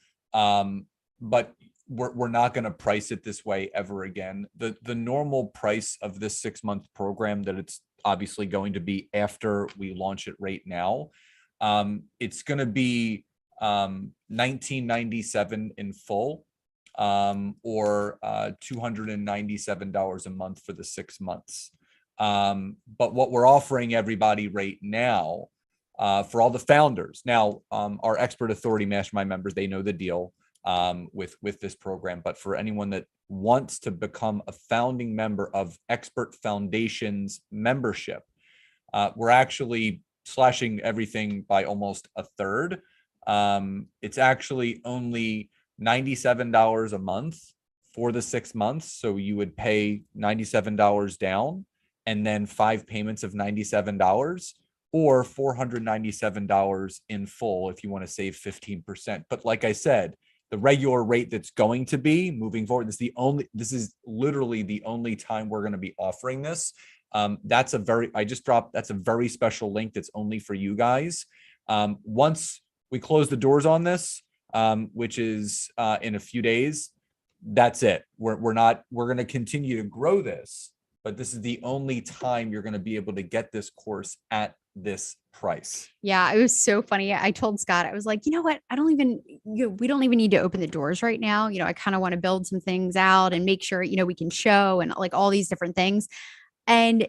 but we're not going to price it this way ever again. The normal price of this 6-month program that it's obviously going to be after we launch it right now, it's going to be $19.97 in full, or $297 a month for the 6 months. But what we're offering everybody right now, for all the founders. Now, our expert authority mastermind members, they know the deal with this program. But for anyone that wants to become a founding member of Expert Foundations membership, we're actually slashing everything by almost a third. It's actually only $97 a month for the 6 months. So you would pay $97 down and then 5 payments of $97, or $497 in full if you want to save 15%. But like I said, the regular rate that's going to be moving forward, this is literally the only time we're going to be offering this. That's a very special link that's only for you guys. Once we close the doors on this, which is in a few days, that's it. We're going to continue to grow this, but this is the only time you're going to be able to get this course at this price. Yeah, it was so funny. I told Scott, I was like, you know what? We don't even need to open the doors right now. I kind of want to build some things out and make sure, we can show and like all these different things. And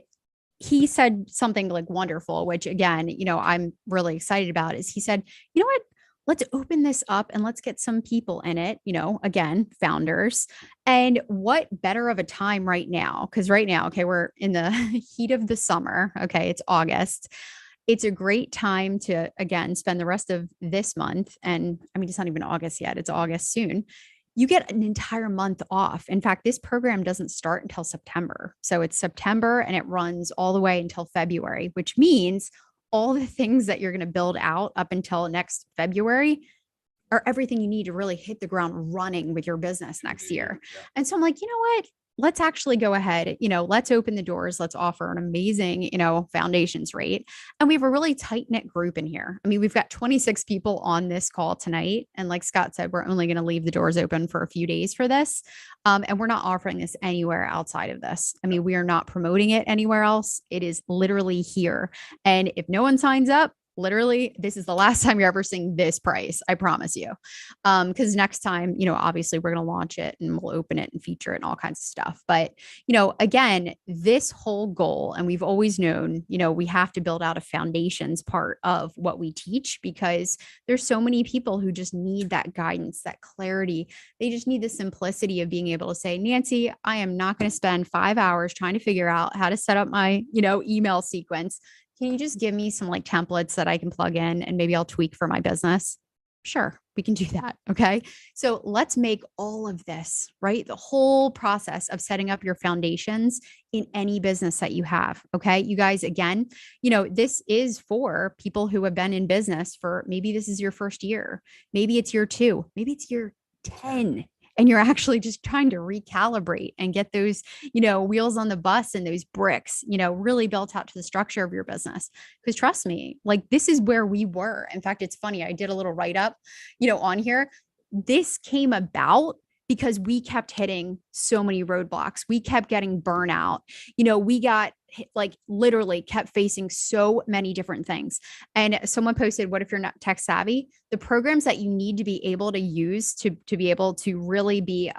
he said something like wonderful, which again, I'm really excited about, is he said, you know what? Let's open this up and let's get some people in it, again, founders. And what better of a time right now? Because right now, okay, we're in the heat of the summer. Okay, it's August. it's a great time to, again, spend the rest of this month. And I mean, it's not even August yet, it's August soon. You get an entire month off. In fact, this program doesn't start until September. So it's September and it runs all the way until February, which means all the things that you're going to build out up until next February are everything you need to really hit the ground running with your business next year. And so I'm like, you know what? Let's actually go ahead, let's open the doors. Let's offer an amazing, foundations rate. And we have a really tight knit group in here. I mean, we've got 26 people on this call tonight. And like Scott said, we're only going to leave the doors open for a few days for this. And we're not offering this anywhere outside of this. I mean, we are not promoting it anywhere else. It is literally here. And if no one signs up, literally, this is the last time you're ever seeing this price. I promise you. Because next time, obviously we're going to launch it and we'll open it and feature it and all kinds of stuff. But, again, this whole goal, and we've always known, we have to build out a foundations part of what we teach because there's so many people who just need that guidance, that clarity. They just need the simplicity of being able to say, Nancy, I am not going to spend 5 hours trying to figure out how to set up my, email sequence. Can you just give me some like templates that I can plug in and maybe I'll tweak for my business? Sure, we can do that. Okay. So let's make all of this, right? The whole process of setting up your foundations in any business that you have. Okay. You guys, again, this is for people who have been in business for maybe this is your first year. Maybe it's year 2, maybe it's year 10. And you're actually just trying to recalibrate and get those, wheels on the bus and those bricks, really built out to the structure of your business. Because trust me, like this is where we were. In fact, it's funny. I did a little write up, on here. This came about because we kept hitting so many roadblocks. We kept getting burnout. We got like literally kept facing so many different things. And someone posted, what if you're not tech savvy? The programs that you need to be able to use to be able to really be,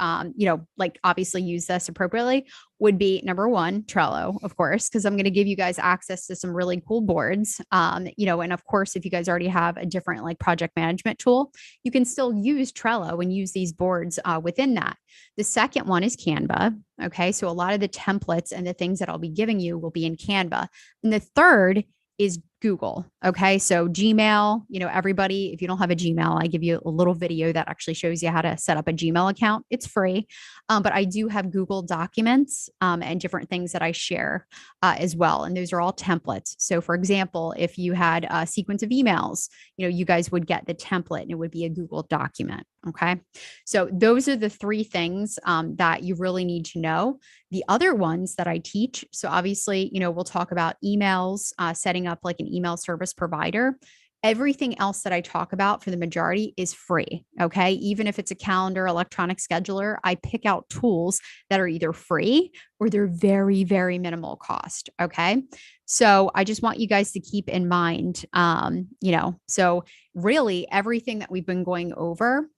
like obviously use this appropriately would be number 1, Trello, of course, because I'm going to give you guys access to some really cool boards. And of course, if you guys already have a different like project management tool, you can still use Trello and use these boards within that. The second one is Canva. Okay. So a lot of the templates and the things that I'll be giving you will be in Canva. And the third is Google. Okay. So Gmail, everybody, if you don't have a Gmail, I give you a little video that actually shows you how to set up a Gmail account. It's free. But I do have Google Documents and different things that I share as well. And those are all templates. So for example, if you had a sequence of emails, you guys would get the template and it would be a Google document. Okay. So those are the 3 things that you really need to know. The other ones that I teach. So obviously, we'll talk about emails, setting up like an email service provider. Everything else that I talk about for the majority is free. Okay. Even if it's a calendar, electronic scheduler, I pick out tools that are either free or they're very, very minimal cost. Okay. So I just want you guys to keep in mind, so really everything that we've been going over.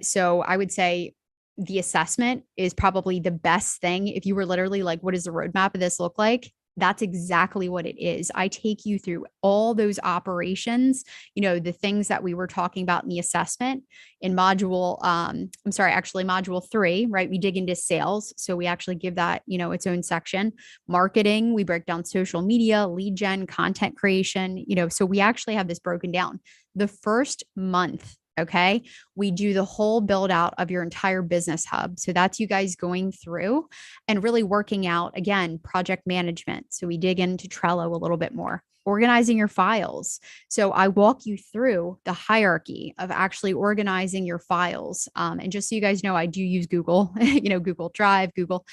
So I would say the assessment is probably the best thing. If you were literally like, what does the roadmap of this look like? That's exactly what it is. I take you through all those operations, the things that we were talking about in the assessment in module, module 3, right? We dig into sales. So we actually give that, its own section. Marketing, we break down social media, lead gen, content creation, so we actually have this broken down. The first month, okay, we do the whole build out of your entire business hub. So that's you guys going through and really working out, again, project management. So we dig into Trello a little bit more, organizing your files. So I walk you through the hierarchy of actually organizing your files. And just so you guys know, I do use Google, Google Drive, Google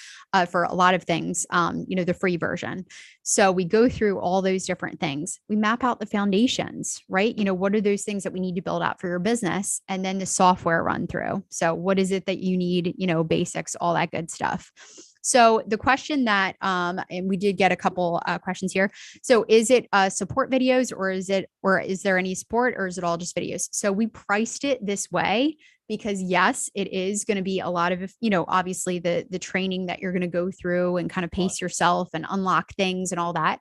for a lot of things, the free version. So we go through all those different things. We map out the foundations, right? What are those things that we need to build out for your business? And then the software run through. So what is it that you need, basics, all that good stuff. So the question that, and we did get a couple questions here. So is it support videos or is there any support or is it all just videos? So we priced it this way because yes, it is going to be a lot of, obviously the training that you're going to go through and kind of pace yourself and unlock things and all that.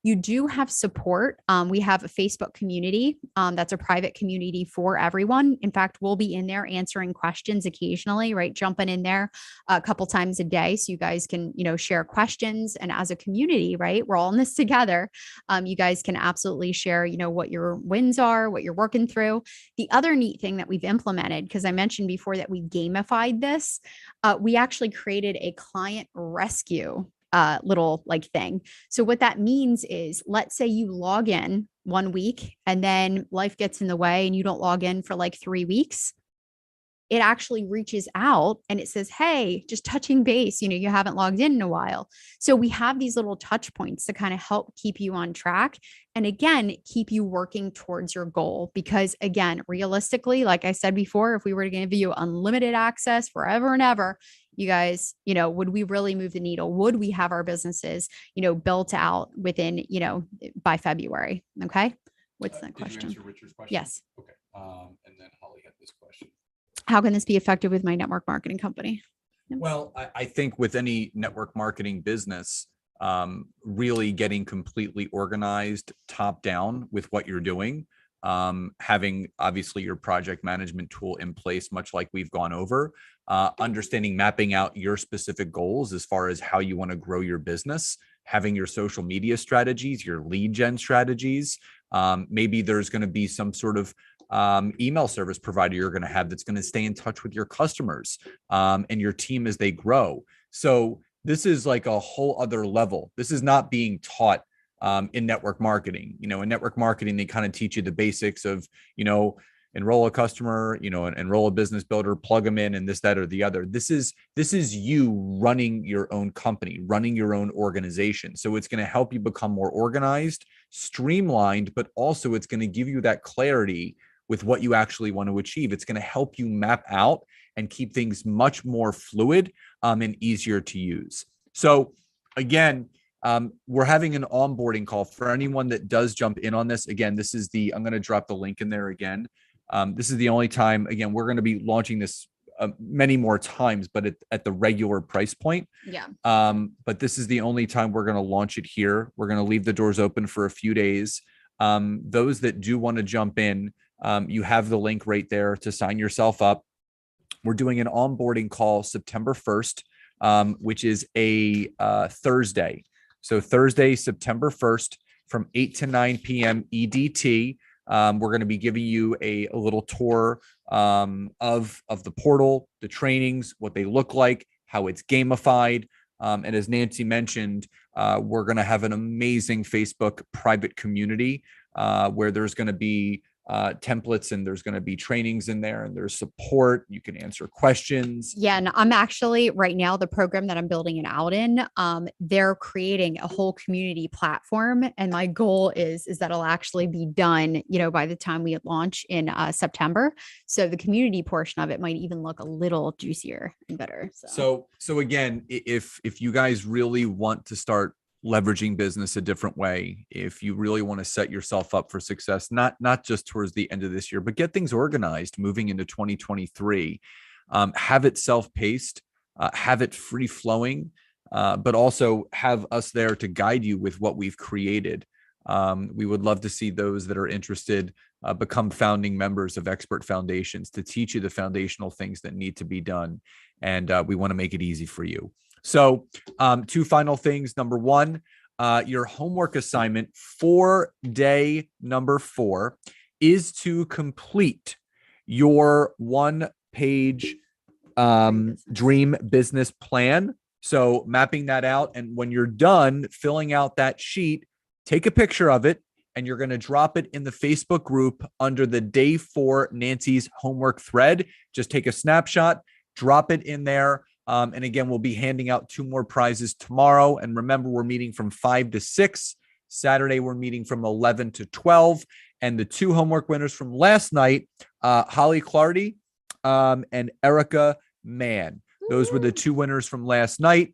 You do have support. We have a Facebook community that's a private community for everyone. In fact, we'll be in there answering questions occasionally, right? Jumping in there a couple times a day so you guys can, share questions. And as a community, right, we're all in this together. You guys can absolutely share, what your wins are, what you're working through. The other neat thing that we've implemented, because I mentioned before that we gamified this, we actually created a client rescue little thing. So what that means is, let's say you log in 1 week and then life gets in the way and you don't log in for 3 weeks. It actually reaches out and it says, hey, just touching base, you haven't logged in a while. So we have these little touch points to kind of help keep you on track. And again, keep you working towards your goal. Because again, realistically, like I said before, if we were to give you unlimited access forever and ever, you guys, would we really move the needle? Would we have our businesses, built out within, by February? Okay. What's that question? Did you answer Richard's question? Yes. Okay. And then Holly had this question. How can this be effective with my network marketing company? Well, I think with any network marketing business, really getting completely organized top down with what you're doing, having obviously your project management tool in place, much like we've gone over, understanding, mapping out your specific goals as far as how you want to grow your business, having your social media strategies, your lead gen strategies. Maybe there's going to be some sort of email service provider you're going to have that's going to stay in touch with your customers and your team as they grow. So this is like a whole other level. This is not being taught in network marketing. In network marketing, they kind of teach you the basics of, enroll a customer, enroll a business builder, plug them in, and this, that, or the other. This is you running your own company, running your own organization. So it's going to help you become more organized, streamlined, but also it's going to give you that clarity with what you actually want to achieve. It's going to help you map out and keep things much more fluid and easier to use. So again, we're having an onboarding call for anyone that does jump in on this. Again, I'm going to drop the link in there again. This is the only time, again, we're going to be launching this many more times, but at the regular price point. Yeah. But this is the only time we're going to launch it here. We're going to leave the doors open for a few days. Those that do want to jump in, you have the link right there to sign yourself up. We're doing an onboarding call September 1st, which is a Thursday. So Thursday, September 1st from 8 to 9 p.m. EDT. We're going to be giving you a little tour of the portal, the trainings, what they look like, how it's gamified. And as Nancy mentioned, we're going to have an amazing Facebook private community where there's going to be templates and there's going to be trainings in there and there's support. You can answer questions. Yeah. And I'm actually right now, the program that I'm building it out in, they're creating a whole community platform. And my goal is that it'll actually be done, by the time we launch in September. So the community portion of it might even look a little juicier and better. So again, if you guys really want to start leveraging business a different way, if you really want to set yourself up for success, not just towards the end of this year, but get things organized moving into 2023, have it self-paced, have it free flowing, but also have us there to guide you with what we've created. We would love to see those that are interested become founding members of Expert Foundations to teach you the foundational things that need to be done. And we want to make it easy for you. So 2 final things. Number 1, your homework assignment for day number 4 is to complete your 1-page dream business plan. So mapping that out. And when you're done filling out that sheet, take a picture of it and you're going to drop it in the Facebook group under the Day 4 Nancy's homework thread. Just take a snapshot, drop it in there. And again, we'll be handing out 2 more prizes tomorrow. And remember, we're meeting from 5 to 6. Saturday, we're meeting from 11 to 12. And the 2 homework winners from last night, Holly Clardy and Erica Mann. Those were the 2 winners from last night.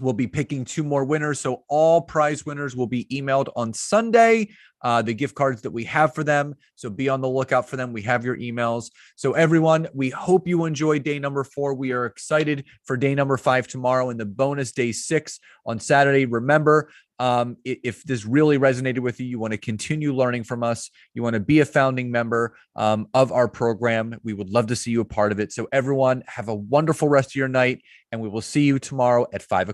we'll be picking 2 more winners. So all prize winners will be emailed on Sunday, the gift cards that we have for them. So be on the lookout for them. We have your emails. So everyone, we hope you enjoyed day number 4. We are excited for day number 5 tomorrow and the bonus day 6 on Saturday. Remember, if this really resonated with you, you want to continue learning from us, you want to be a founding member of our program, we would love to see you a part of it. So everyone, have a wonderful rest of your night, and we will see you tomorrow at 5 o'clock.